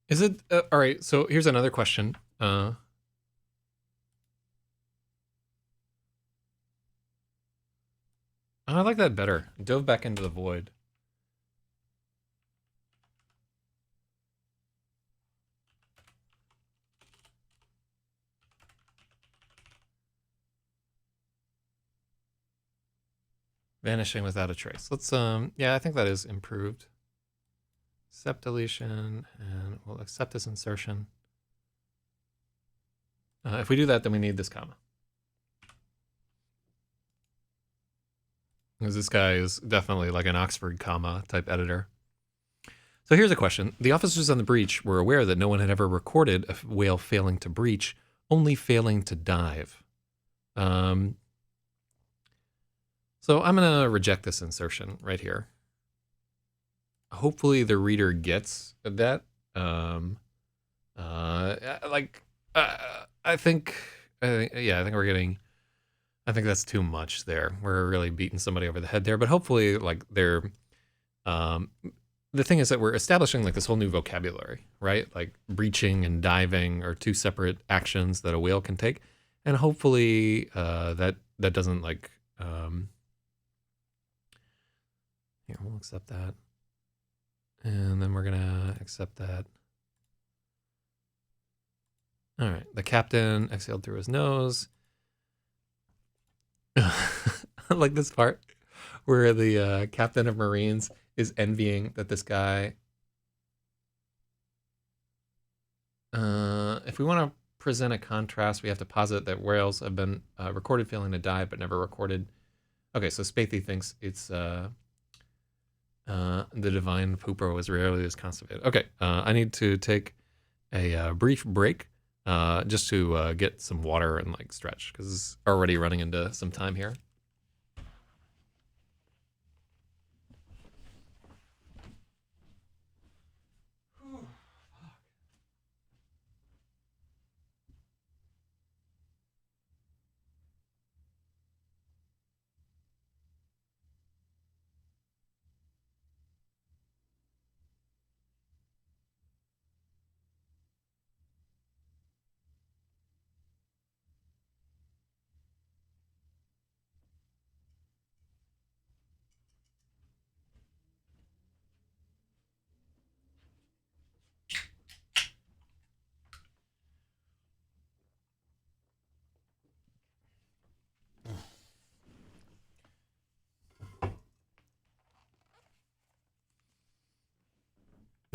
Is it all right? So here's another question. I like that better. Dove back into the void. Vanishing without a trace. Let's yeah, I think that is improved. Accept deletion, and we'll accept this insertion. If we do that, then we need this comma. Because this guy is definitely like an Oxford comma type editor. So here's a question. The officers on the breach were aware that no one had ever recorded a whale failing to breach, only failing to dive. So I'm going to reject this insertion right here. Hopefully the reader gets that. I think we're getting. I think that's too much there. We're really beating somebody over the head there. But hopefully, like they're. The thing is that we're establishing like this whole new vocabulary, right? Like breaching and diving are two separate actions that a whale can take, and hopefully that doesn't like. Here, we'll accept that. And then we're gonna accept that. All right, the captain exhaled through his nose. like this part where the captain of Marines is envying that this guy. If we want to present a contrast, we have to posit that whales have been recorded failing to die, but never recorded. Okay, so Spathy thinks it's the divine pooper was rarely as constipated. Okay, I need to take a brief break just to get some water and like stretch because it's already running into some time here.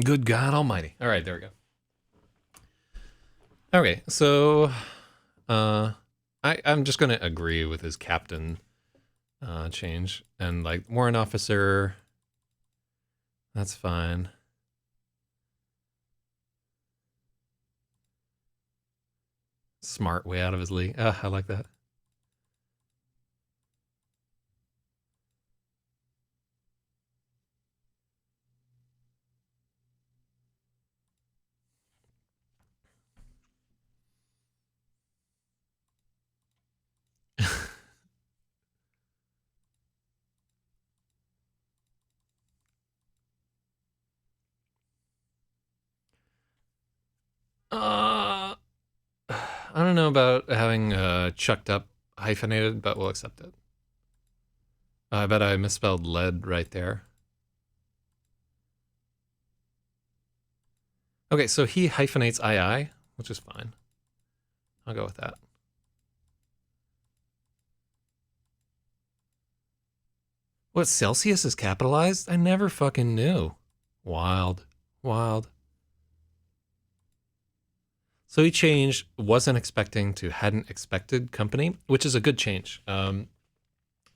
Good God Almighty! All right, there we go. Okay, so I'm just gonna agree with his captain change and like warrant officer. That's fine. Smart, way out of his league. I like that. I don't know about having chucked up hyphenated, but we'll accept it. I bet I misspelled lead right there. Okay, so he hyphenates II, which is fine. I'll go with that. What, Celsius is capitalized? I never fucking knew. Wild. Wild. So he changed wasn't expecting to hadn't expected company, which is a good change.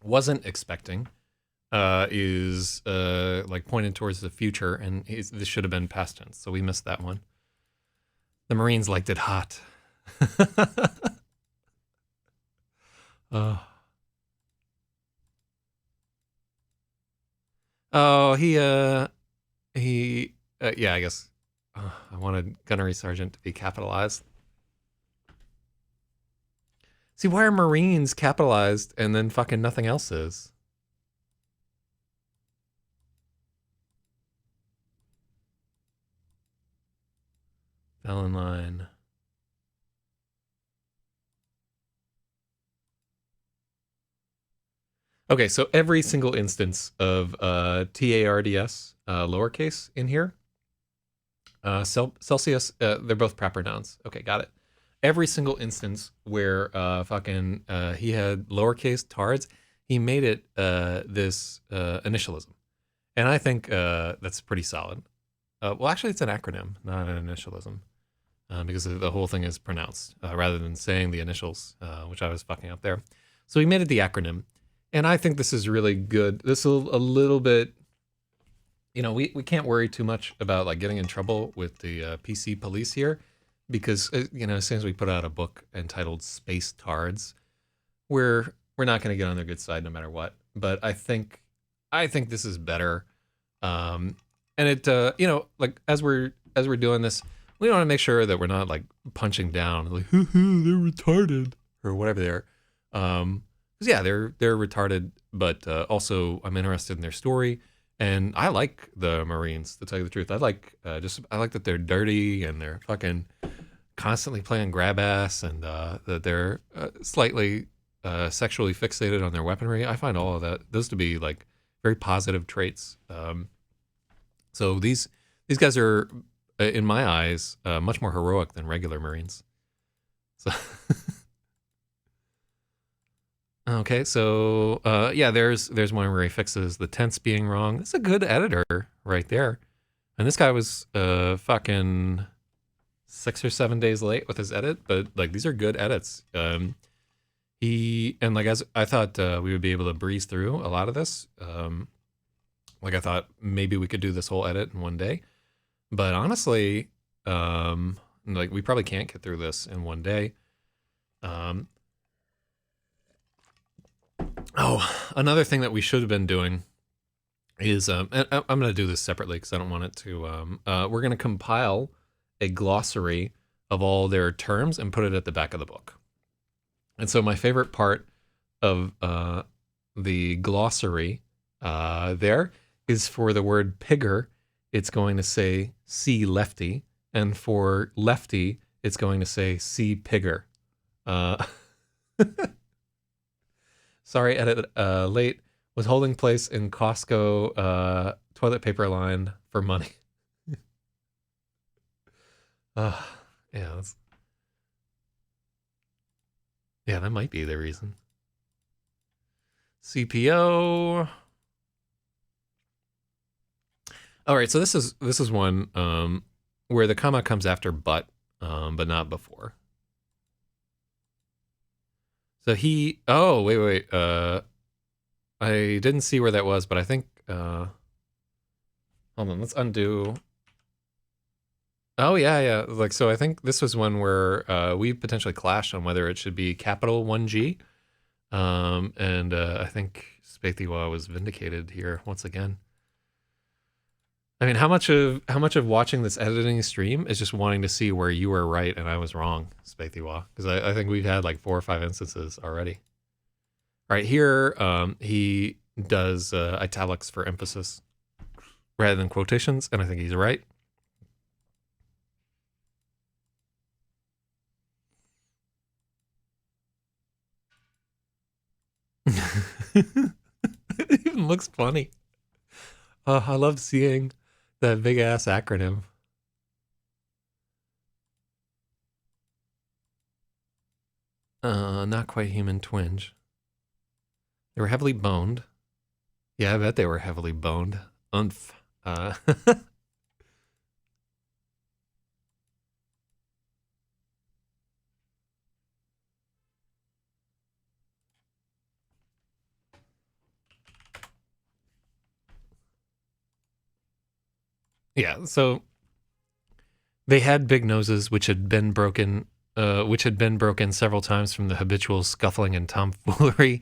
Wasn't expecting is like pointed towards the future, and this should have been past tense, so we missed that one. The Marines liked it hot. Oh, yeah, I guess. I wanted Gunnery Sergeant to be capitalized. See, why are Marines capitalized and then fucking nothing else is? Fell in line. Okay, so every single instance of TARDS, lowercase in here, Celsius, they're both proper nouns. Okay, got it. Every single instance where he had lowercase tards, he made it this initialism. And I think that's pretty solid. Well, actually, it's an acronym, not an initialism, because the whole thing is pronounced rather than saying the initials, which I was fucking up there. So he made it the acronym. And I think this is really good. This is a little bit, we can't worry too much about like getting in trouble with the PC police here, because as soon as we put out a book entitled Space Tards, we're not going to get on their good side no matter what. But I think this is better. And it like as we're doing this, we want to make sure that we're not like punching down like they're retarded or whatever they are. Yeah, they're retarded, but also I'm interested in their story, and I like the Marines. To tell you the truth, I like that they're dirty and they're fucking constantly playing grab ass, and that they're slightly sexually fixated on their weaponry. I find all of those to be like very positive traits. So these guys are, in my eyes, much more heroic than regular Marines. So. Okay, so yeah, there's one where he fixes the tense being wrong. That's a good editor right there. And this guy was fucking 6 or 7 days late with his edit, but like these are good edits. He and like as I thought we would be able to breeze through a lot of this. Like I thought maybe we could do this whole edit in one day, but honestly, like we probably can't get through this in one day. Oh, another thing that we should have been doing is, and I'm going to do this separately because I don't want it to, we're going to compile a glossary of all their terms and put it at the back of the book. And so my favorite part of the glossary there is for the word pigger, it's going to say see lefty. And for lefty, it's going to say see pigger. Sorry, edit late. Was holding place in Costco toilet paper line for money. Yeah, yeah, that might be the reason. CPO. All right, so this is one where the comma comes after but not before. So he. Oh, wait. I didn't see where that was, but I think. Hold on, let's undo. Oh yeah. Like so, I think this was one where we potentially clashed on whether it should be capital 1G, and I think Spaethiwa was vindicated here once again. I mean, how much of watching this editing stream is just wanting to see where you were right and I was wrong, Spaethiwa? Because I think we've had like 4 or 5 instances already. All right, here he does italics for emphasis rather than quotations, and I think he's right. It even looks funny. I love seeing that big ass acronym. Not quite human twinge. They were heavily boned. Yeah, I bet they were heavily boned. Umph. Yeah, so they had big noses, which had been broken several times from the habitual scuffling and tomfoolery.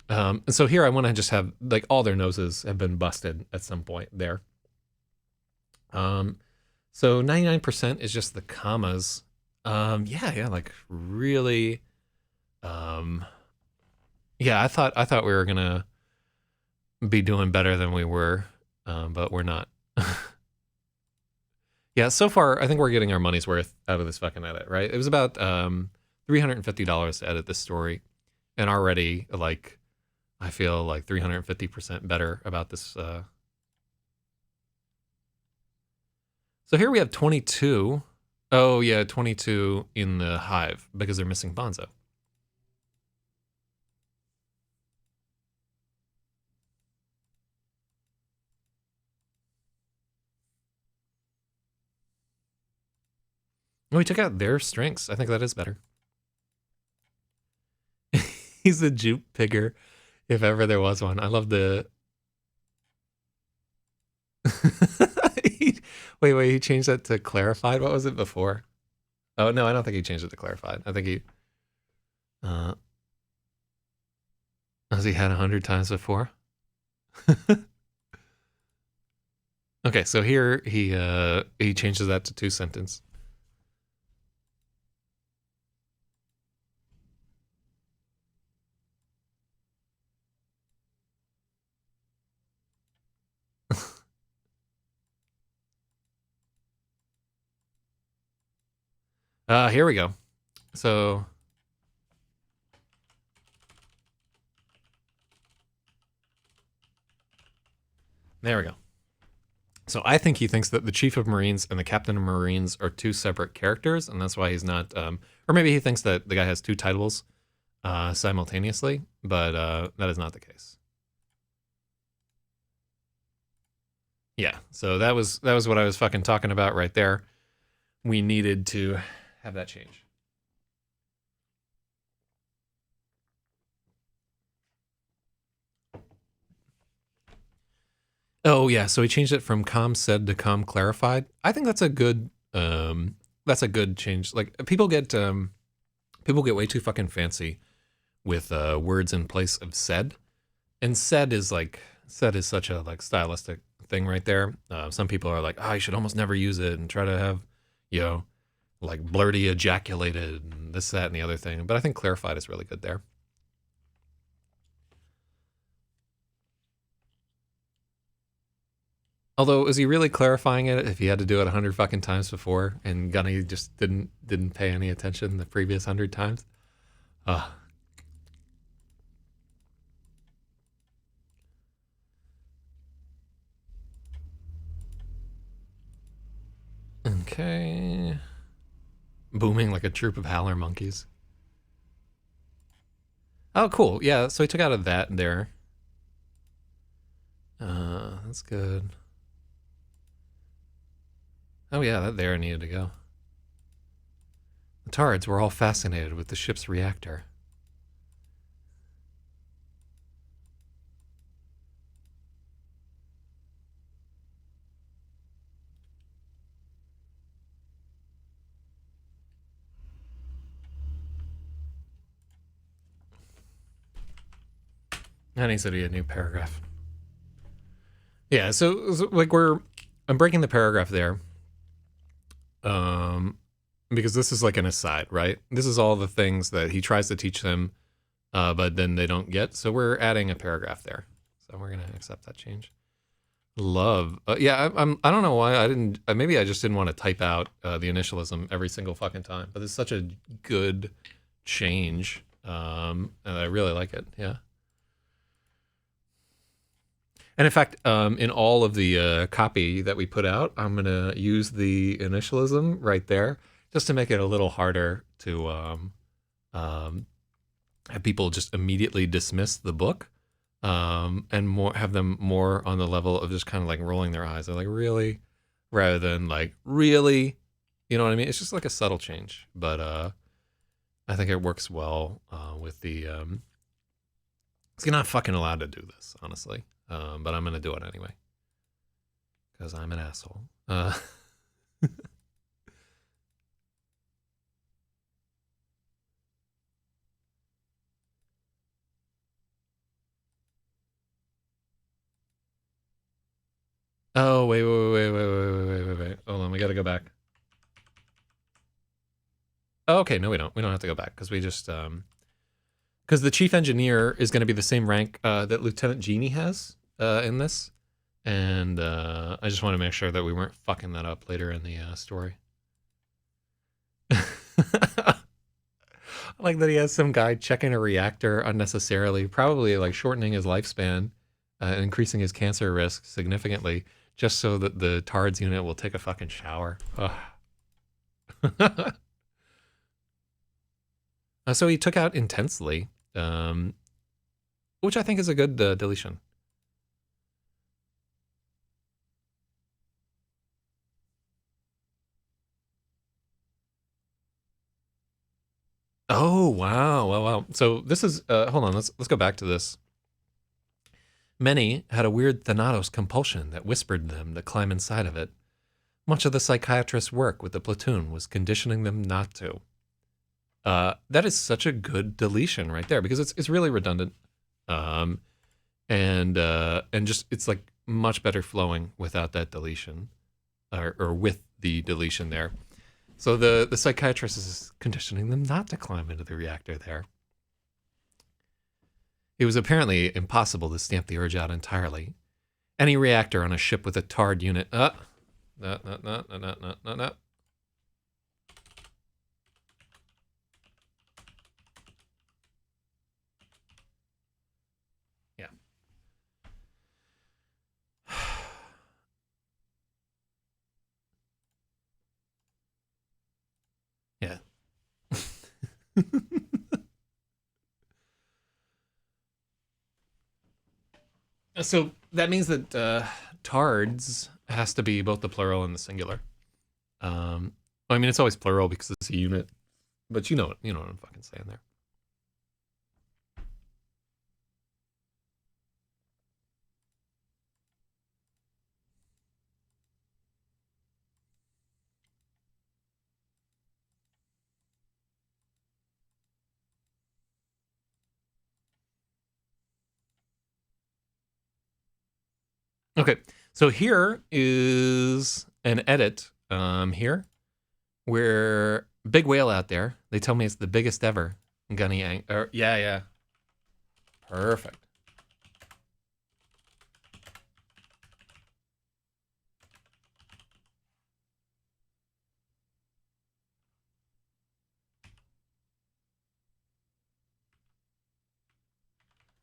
And so here I want to just have like all their noses have been busted at some point there. So 99% is just the commas. Yeah, like really. Yeah, I thought we were gonna be doing better than we were, but we're not. Yeah, so far I think we're getting our money's worth out of this fucking edit, right? It was about $350 to edit this story, and already like I feel like 350% better about this. So here we have 22. Oh yeah, 22 in the hive because they're missing Bonzo. Oh, we took out their strengths. I think that is better. He's a jupe pigger, if ever there was one. I love the. Wait, he changed that to clarified. What was it before? Oh no, I don't think he changed it to clarified. I think he. As he had 100 times before. Okay, so here he changes that to 2 sentence. Here we go. So there we go. So I think he thinks that the Chief of Marines and the Captain of Marines are 2 separate characters, and that's why he's not. Or maybe he thinks that the guy has 2 titles, simultaneously, but that is not the case. Yeah, so that was what I was fucking talking about right there. We needed to have that change. Oh yeah, so he changed it from "com said" to "com clarified." I think that's a good change. Like people get way too fucking fancy with words in place of "said," and "said" is such a like stylistic thing right there. Some people are like, oh, you should almost never use it and try to have, you know, like blurty ejaculated and this, that, and the other thing. But I think clarified is really good there. Although, is he really clarifying it if he had to do it 100 fucking times before and Gunny just didn't pay any attention the previous 100 times? Uh, okay. Booming like a troop of howler monkeys. Oh, cool. Yeah, so he took out of that there. That's good. Oh yeah, that there needed to go. The Tards were all fascinated with the ship's reactor. That needs to be a new paragraph. Yeah, so like I'm breaking the paragraph there. Because this is like an aside, right? This is all the things that he tries to teach them, but then they don't get. So we're adding a paragraph there. So we're gonna accept that change. Love, yeah. I don't know why I didn't. Maybe I just didn't want to type out the initialism every single fucking time. But it's such a good change, and I really like it. Yeah. And in fact, in all of the copy that we put out, I'm gonna use the initialism right there, just to make it a little harder to um, have people just immediately dismiss the book, and more have them more on the level of just kind of like rolling their eyes. They're like, really, rather than like, really, you know what I mean? It's just like a subtle change, but I think it works well with the. You're not fucking allowed to do this, honestly, but I'm gonna do it anyway because I'm an asshole. Oh, wait. Hold on, we gotta go back. Oh, okay, no, we don't. We don't have to go back because we just because the chief engineer is going to be the same rank that Lieutenant Genie has in this, and I just want to make sure that we weren't fucking that up later in the story. Like that he has some guy checking a reactor unnecessarily, probably like shortening his lifespan, and increasing his cancer risk significantly, just so that the TARDS unit will take a fucking shower. So he took out intensely, which I think is a good deletion. Oh wow! So this is hold on. Let's go back to this. Many had a weird Thanatos compulsion that whispered them to climb inside of it. Much of the psychiatrist's work with the platoon was conditioning them not to. That is such a good deletion right there because it's really redundant, um, and just it's like much better flowing without that deletion, or with the deletion there. So the psychiatrist is conditioning them not to climb into the reactor there. It was apparently impossible to stamp the urge out entirely. Any reactor on a ship with a TARD unit. No. Yeah. Yeah. So that means that tards has to be both the plural and the singular. I mean, it's always plural because it's a unit, but you know what I'm fucking saying there. Okay, so here is an edit here where big whale out there. They tell me it's the biggest ever gunny yeah, perfect.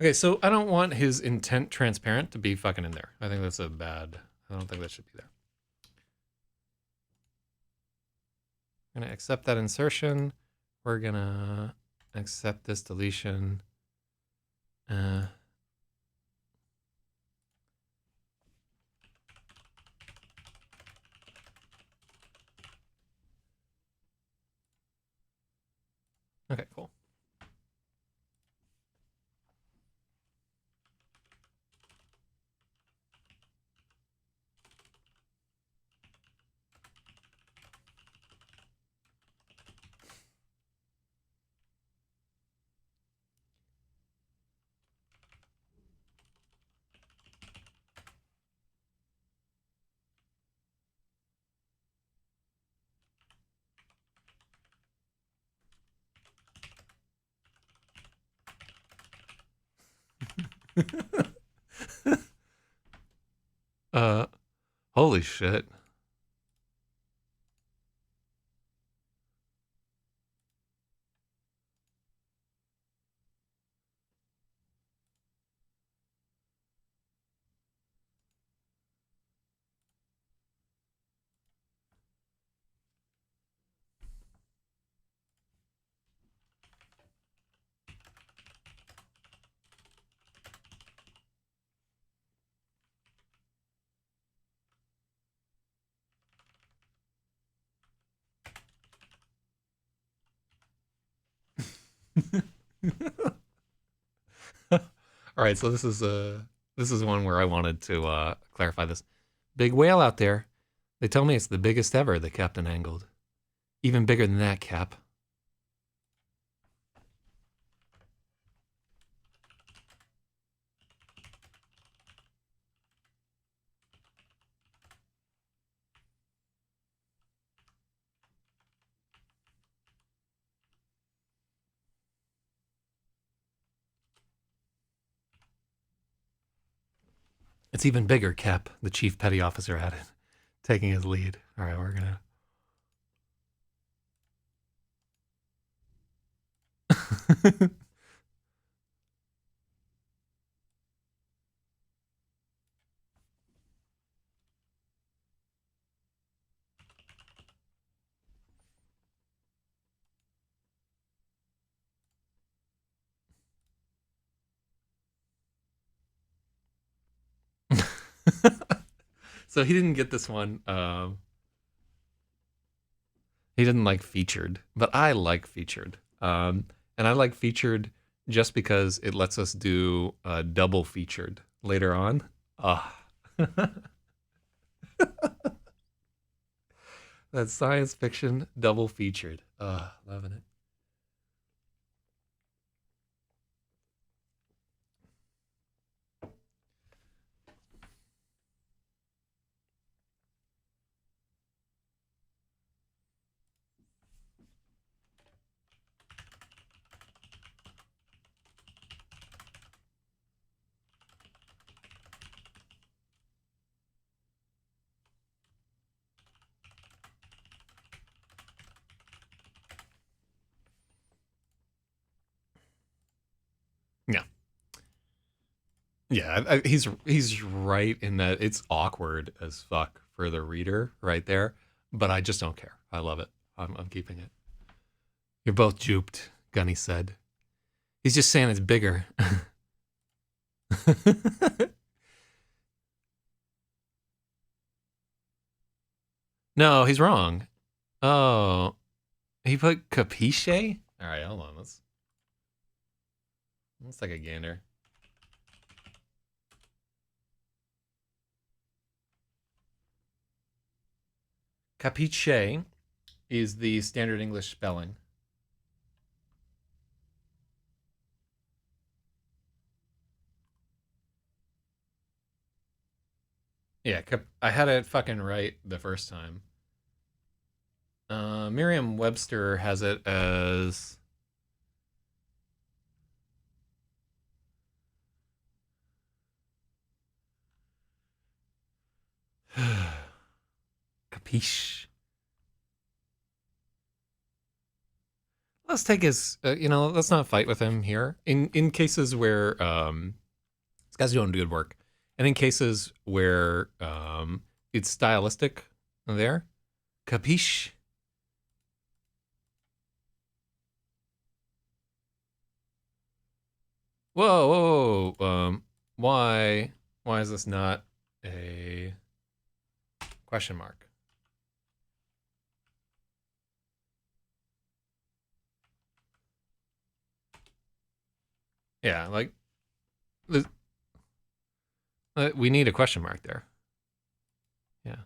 Okay, so I don't want his intent transparent to be fucking in there. I think that's a bad. I don't think that should be there. I'm gonna accept that insertion. We're gonna accept this deletion. Okay, cool. uh, holy shit. All right, so this is one where I wanted to clarify this. Big whale out there. They tell me it's the biggest ever, the captain angled. Even bigger than that, Cap. It's even bigger, Cap, the chief petty officer added, taking his lead. All right, we're gonna. So he didn't get this one. He didn't like featured, but I like featured. And I like featured just because it lets us do double featured later on. Ah, that science fiction double featured. Loving it. Yeah. Yeah, he's right in that it's awkward as fuck for the reader right there, but I just don't care. I love it. I'm keeping it. You're both duped, Gunny said. He's just saying it's bigger. No, he's wrong. Oh, he put capiche? All right, hold on. Let's take a gander. Capiche is the standard English spelling. Yeah, I had it fucking right the first time. Merriam-Webster has it as capiche. Let's take his. Let's not fight with him here. In cases where this guy's doing good work, and in cases where it's stylistic, there, capiche. Whoa, whoa, whoa. Why is this not a question mark? Yeah, like we need a question mark there. Yeah.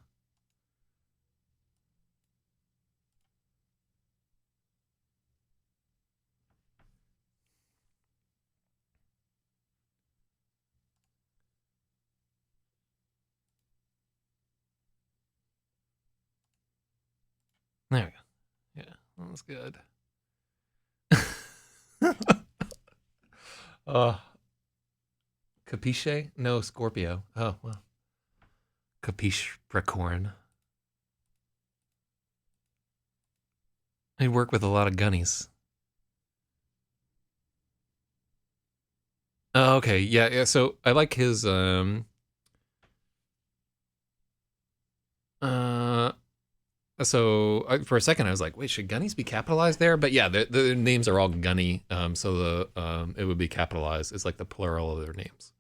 There we go. Yeah, that was good. uh, Capiche? No, Scorpio. Oh, well. Capricorn. I work with a lot of gunnies. Oh, okay. Yeah, yeah. So I like his uh for a second I was like, wait, should gunnies be capitalized there? But yeah, the names are all gunny, so it would be capitalized. It's like the plural of their names.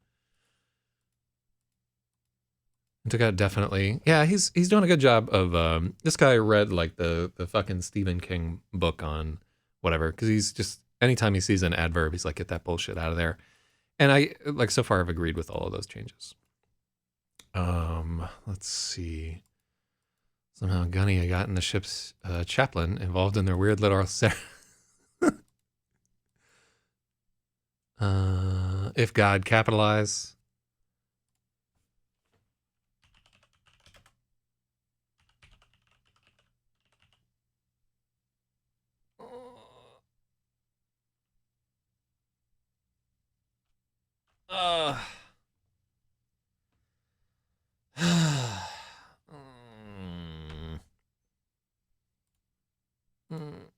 Took out definitely. Yeah, he's doing a good job of this guy read like the fucking Stephen King book on whatever, because he's just anytime he sees an adverb, he's like, get that bullshit out of there. And I like so far I've agreed with all of those changes. Let's see. Somehow Gunny had gotten the ship's chaplain involved in their weird little if God capitalize. Uh,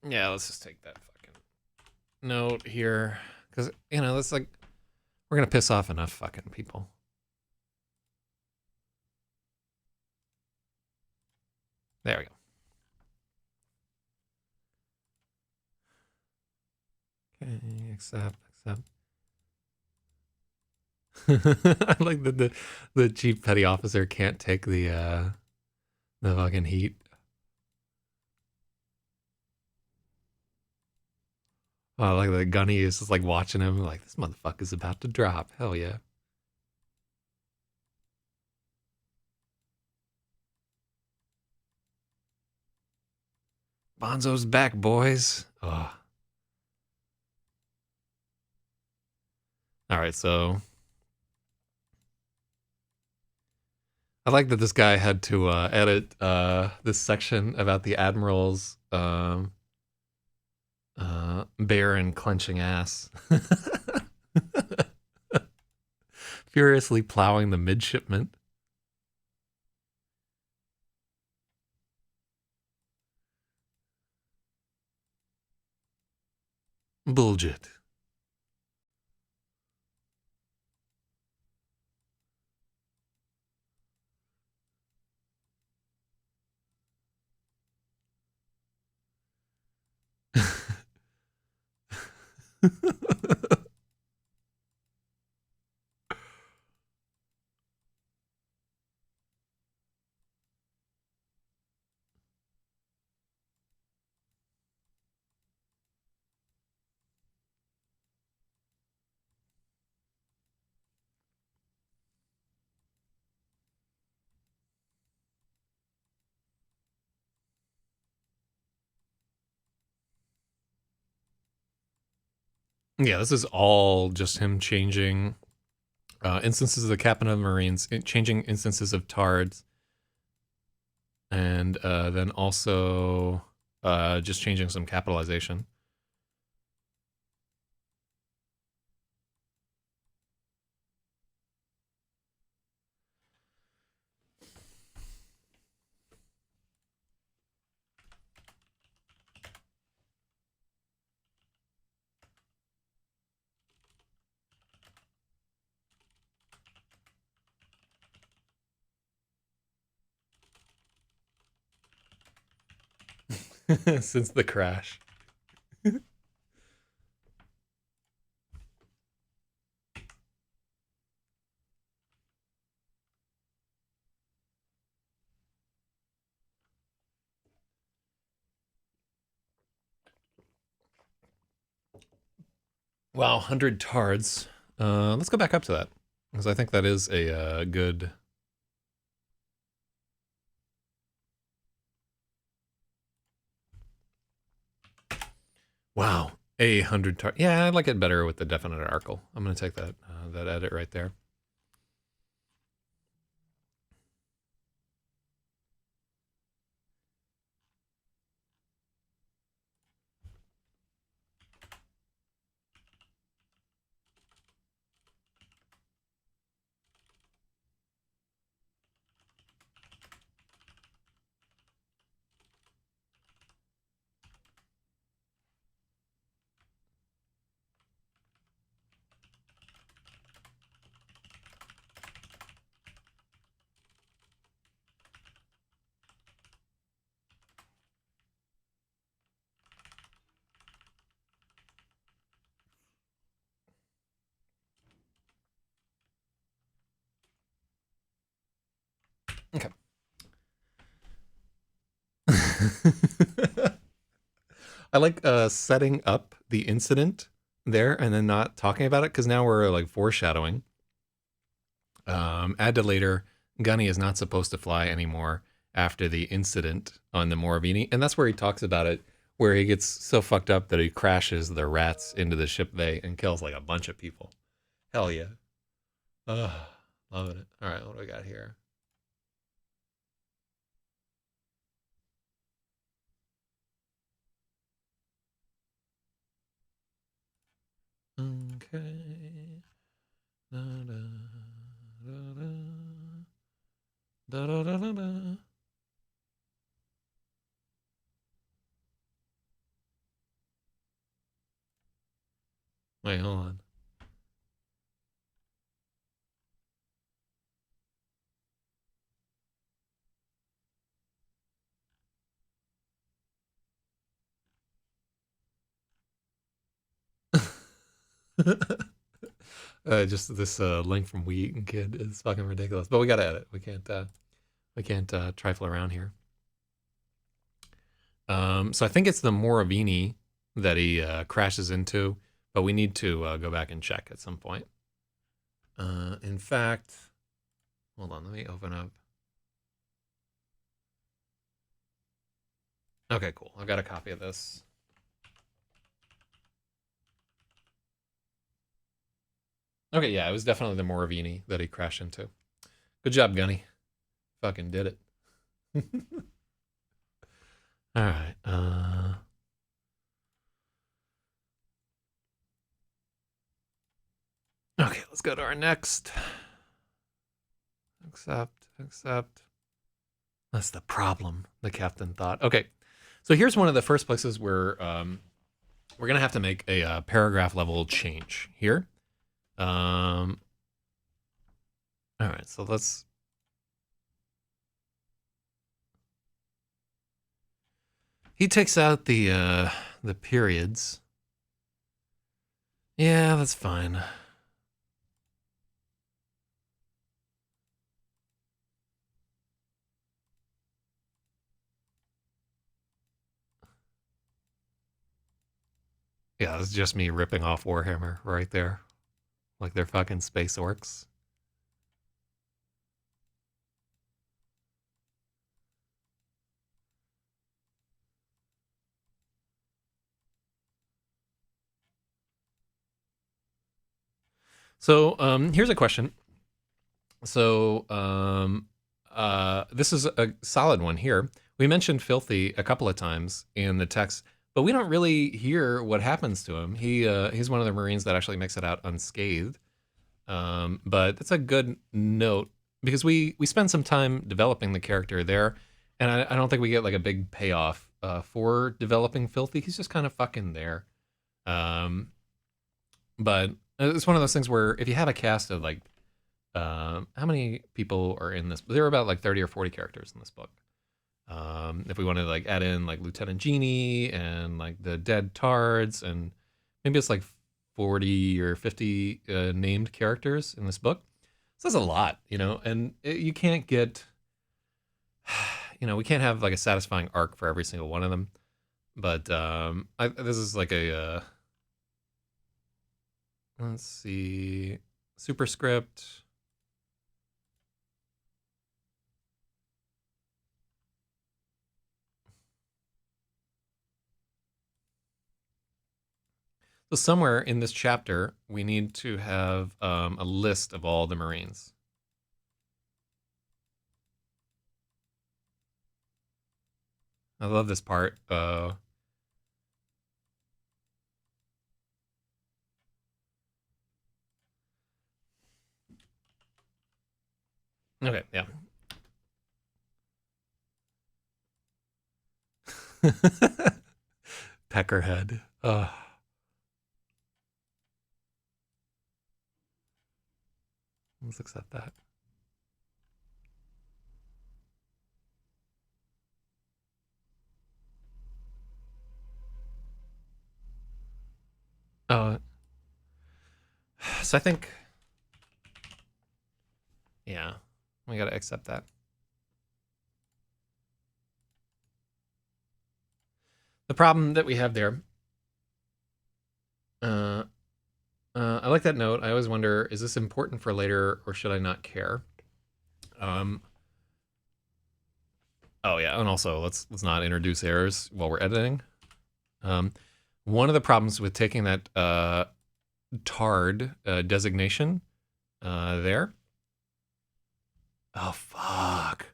yeah, let's just take that fucking note here. Because, that's like, we're going to piss off enough fucking people. There we go. Okay, accept. I like that the chief petty officer can't take the fucking heat. Oh, like the gunny is just like watching him, like this motherfucker's about to drop. Hell yeah. Bonzo's back, boys. Oh. All right, so I like that this guy had to edit this section about the admiral's bear and clenching ass. Furiously plowing the midshipman. Bullshit. Yeah, this is all just him changing instances of the Captain of the Marines, changing instances of Tards, and then also just changing some capitalization. Since the crash. Wow, 100 Tards. Let's go back up to that, because I think that is a good... Wow, 100 Tards. Yeah, I like it better with the definite article. I'm going to take that edit right there. Okay. I like setting up the incident there and then not talking about it, because now we're like foreshadowing. Add to later. Gunny is not supposed to fly anymore after the incident on the Moravini, and that's where he talks about it, where he gets so fucked up that he crashes the rats into the ship bay and kills like a bunch of people. Hell yeah. Ugh, loving it. All right, what do we got here? Okay. Da, da, da, da, da, da, da, da. Wait, hold on. Just this link from We Eatin' Kid is fucking ridiculous. But we gotta edit. We can't trifle around here. So I think it's the Moravini that he crashes into, but we need to go back and check at some point. In fact, hold on, let me open up. Okay, cool. I've got a copy of this. Okay, yeah, it was definitely the Moravini that he crashed into. Good job, Gunny. Fucking did it. All right. Okay, let's go to our next. Accept. That's the problem, the captain thought. Okay, so here's one of the first places where we're going to have to make a paragraph level change here. All right, so let's... He takes out the periods. Yeah, that's fine. Yeah, it's just me ripping off Warhammer right there. Like they're fucking space orcs. So here's a question. So this is a solid one here. We mentioned filthy a couple of times in the text, but we don't really hear what happens to him. He's one of the Marines that actually makes it out unscathed. But it's a good note because we spend some time developing the character there, and I don't think we get like a big payoff for developing filthy. He's just kind of fucking there. Um, but it's one of those things where if you have a cast of like how many people are in this? There are about like 30 or 40 characters in this book. If we wanted to like add in like Lieutenant Genie and like the dead Tards, and maybe it's like 40 or 50 named characters in this book. So that's a lot, you know, and you can't get, you know, we can't have like a satisfying arc for every single one of them. But this is like a, let's see, superscript. So somewhere in this chapter, we need to have a list of all the Marines. I love this part. Okay, yeah. Peckerhead. Let's accept that. So I think, yeah, we gotta accept that. The problem that we have there, I like that note. I always wonder, is this important for later or should I not care? Oh yeah, and also let's not introduce errors while we're editing. One of the problems with taking that tard designation there. Oh fuck.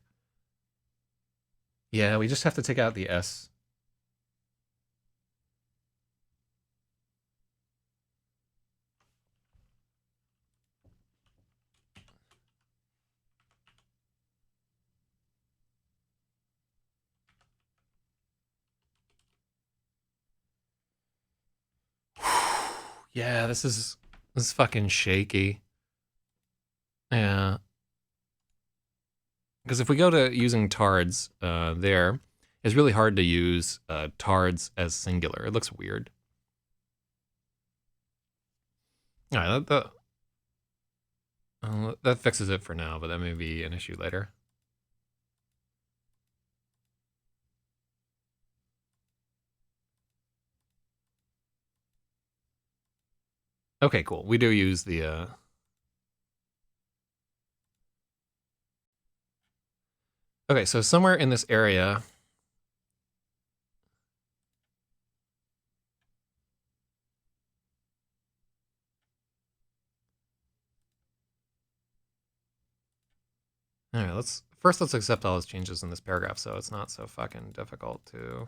Yeah, we just have to take out the S. Yeah, this is fucking shaky. Yeah. Because if we go to using tards there, it's really hard to use tards as singular. It looks weird. All right, that fixes it for now, but that may be an issue later. Okay, cool. We do use the... Okay, so somewhere in this area... All right, let's accept all those changes in this paragraph so it's not so fucking difficult to...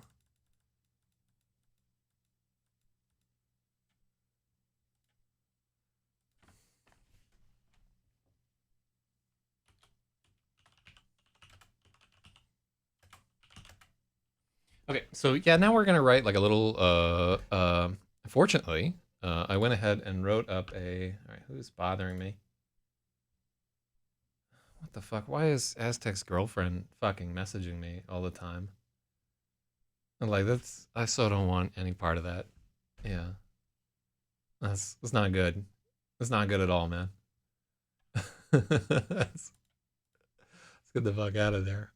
Okay, so yeah, now we're gonna write like a little, fortunately, I went ahead and wrote up a, all right, who's bothering me? What the fuck? Why is Aztec's girlfriend fucking messaging me all the time? And like, I so don't want any part of that. Yeah. That's not good. That's not good at all, man. let's get the fuck out of there.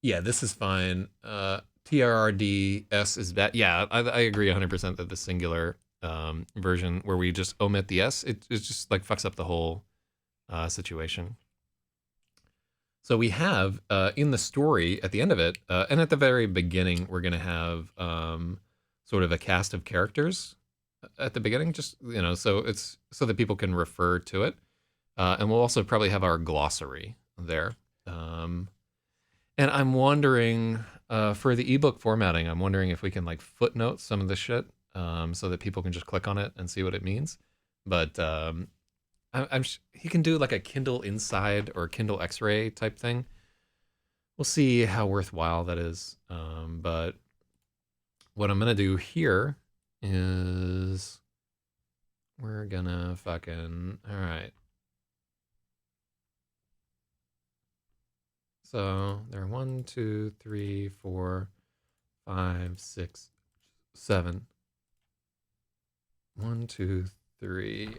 Yeah, this is fine. TRRDS is bad. Yeah, I agree 100% that the singular version where we just omit the S, it just like fucks up the whole situation. So we have in the story at the end of it, and at the very beginning, we're going to have sort of a cast of characters. at the beginning, just so it's so that people can refer to it, and we'll also probably have our glossary there. Um, and I'm wondering for the ebook formatting, I'm wondering if we can like footnote some of the shit so that people can just click on it and see what it means. But he can do like a Kindle Inside or Kindle X-ray type thing. We'll see how worthwhile that is. But what I'm gonna do here is we're gonna fucking all right. So there are 1, 2, 3, 4, 5, 6, 7. 1, 2, 3.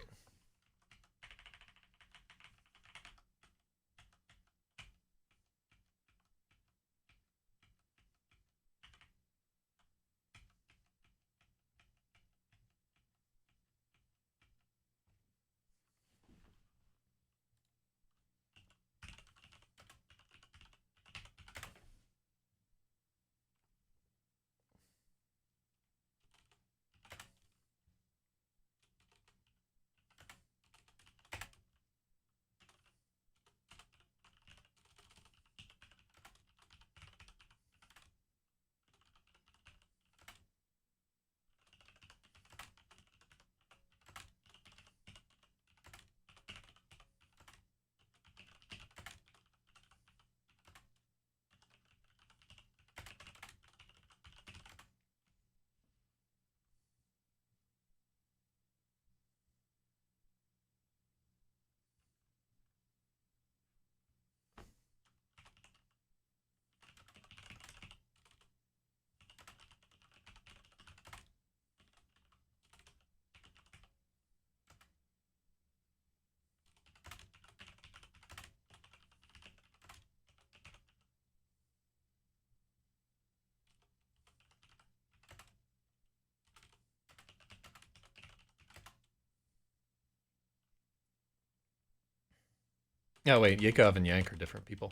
Oh wait, Yakov and Yank are different people.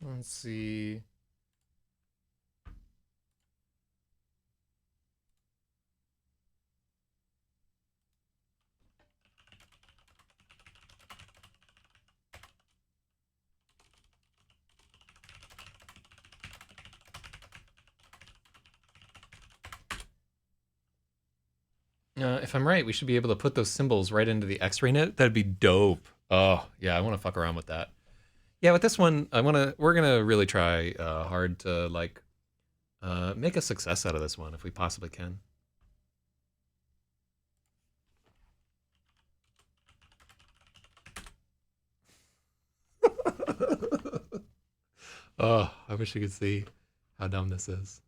Let's see. If I'm right, we should be able to put those symbols right into the X-ray note. That'd be dope. Oh yeah, I want to fuck around with that. Yeah, with this one, we're gonna really try hard to like make a success out of this one if we possibly can. Oh, I wish you could see how dumb this is.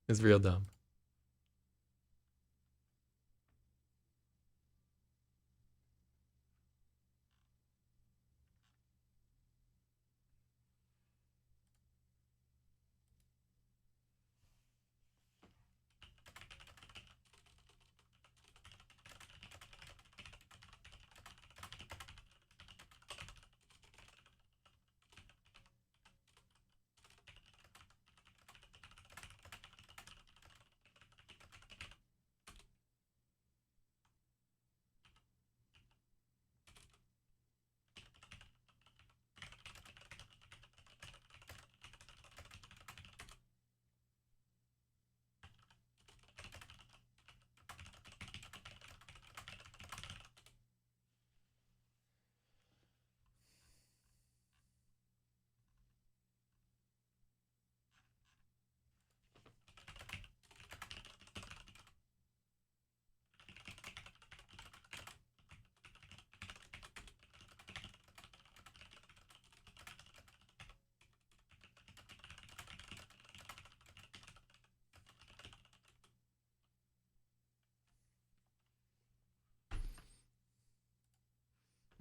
It's real dumb.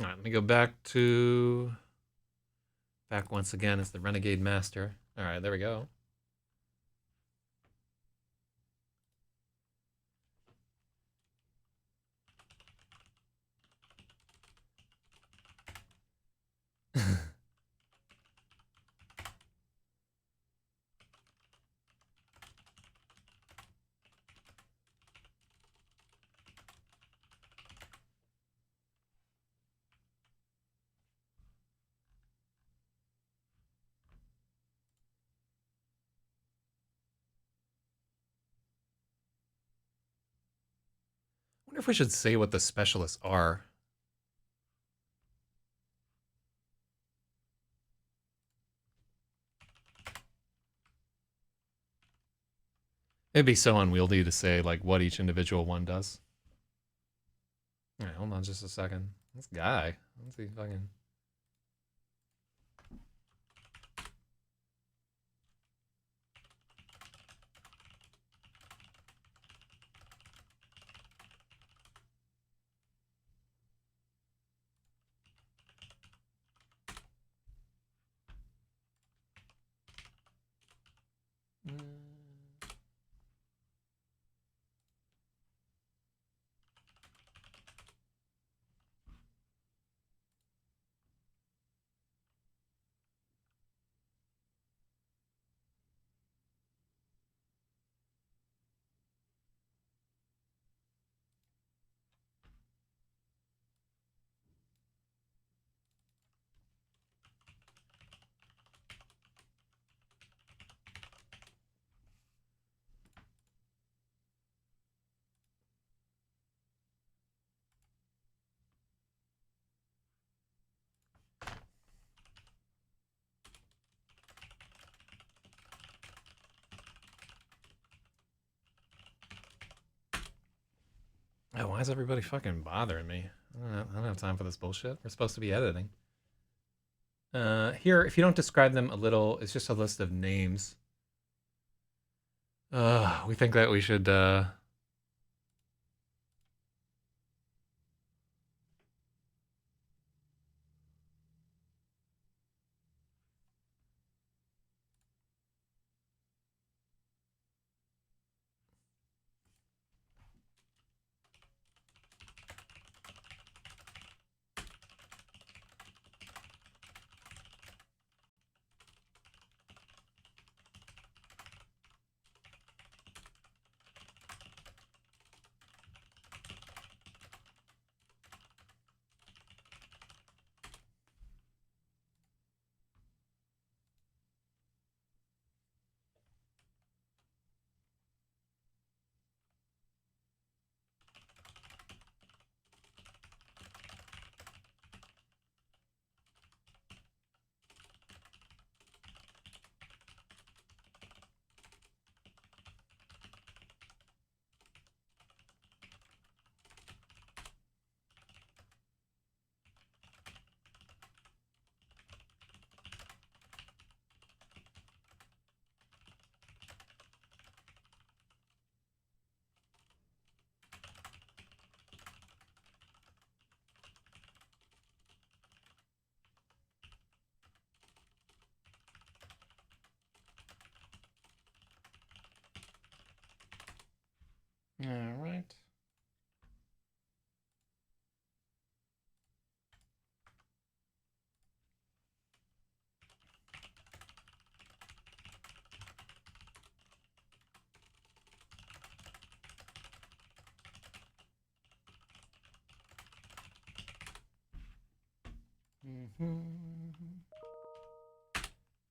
All right, let me go back once again as the Renegade Master. All right, there we go. wonder if we should say what the specialists are. It'd be so unwieldy to say like what each individual one does. All right, hold on just a second. This guy, let's see fucking. Oh, why is everybody fucking bothering me? I don't have time for this bullshit. We're supposed to be editing. Here, if you don't describe them a little, it's just a list of names. We think that we should. All right.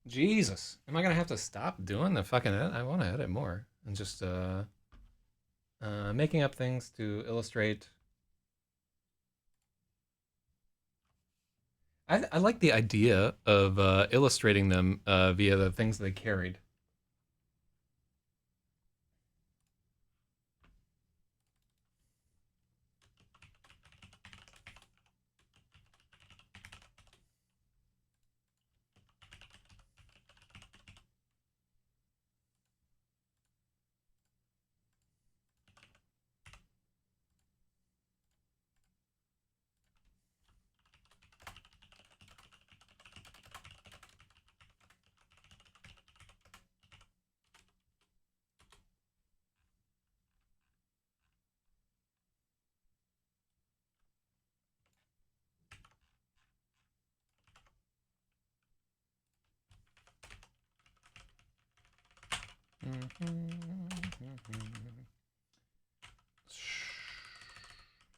Jesus, am I gonna have to stop doing the fucking edit? I want to edit more and just making up things to illustrate. I like the idea of illustrating them via the things they carried.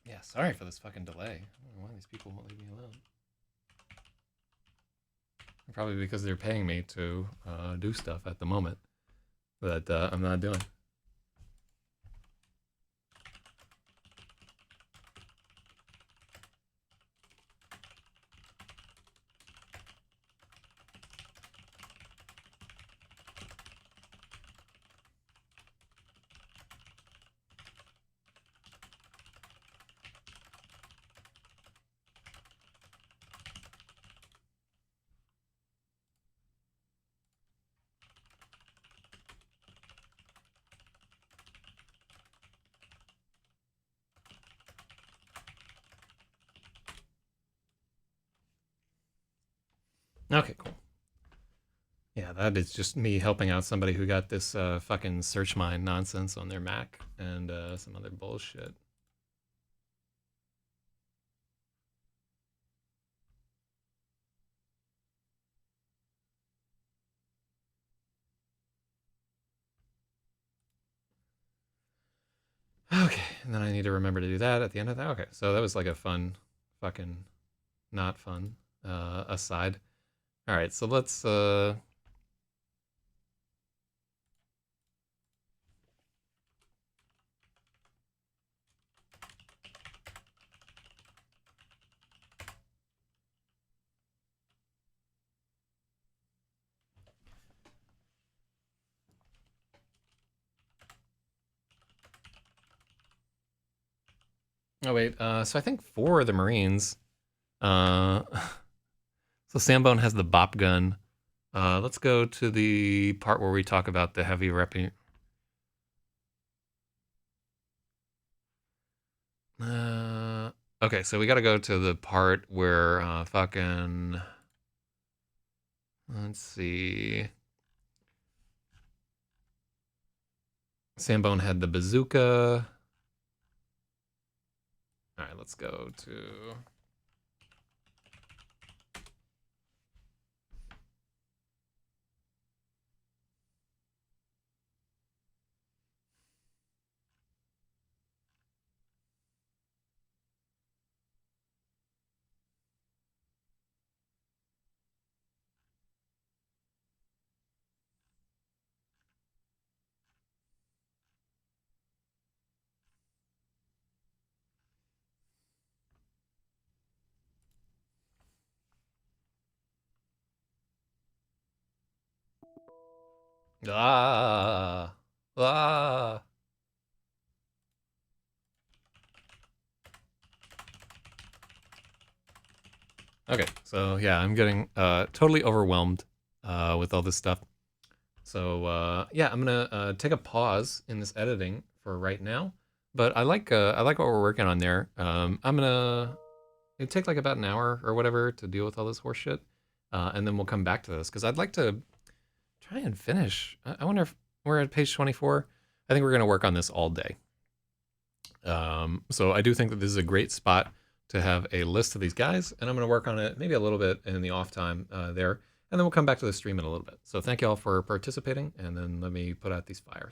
Yeah, sorry for this fucking delay. I don't know why these people won't leave me alone. Probably because they're paying me to do stuff at the moment that I'm not doing. Okay, cool. Yeah, that is just me helping out somebody who got this fucking search mine nonsense on their Mac and some other bullshit. Okay, and then I need to remember to do that at the end of that. Okay, so that was like a fun, fucking not fun aside. All right, so let's. Oh wait, so I think for the Marines, uh, so Sambone has the bop gun. Let's go to the part where we talk about the heavy repping. Okay, so we got to go to the part where fucking. Let's see. Sambone had the bazooka. All right, let's go to. Ah. Ah. Okay, so yeah, I'm getting totally overwhelmed with all this stuff. So yeah, I'm gonna take a pause in this editing for right now. But I like what we're working on there. I'm gonna it'd take like about an hour or whatever to deal with all this horse shit, and then we'll come back to this because I'd like to try and finish. I wonder if we're at page 24. I think we're gonna work on this all day. So I do think that this is a great spot to have a list of these guys, and I'm going to work on it maybe a little bit in the off time there, and then we'll come back to the stream in a little bit. So thank you all for participating, and then let me put out these fires.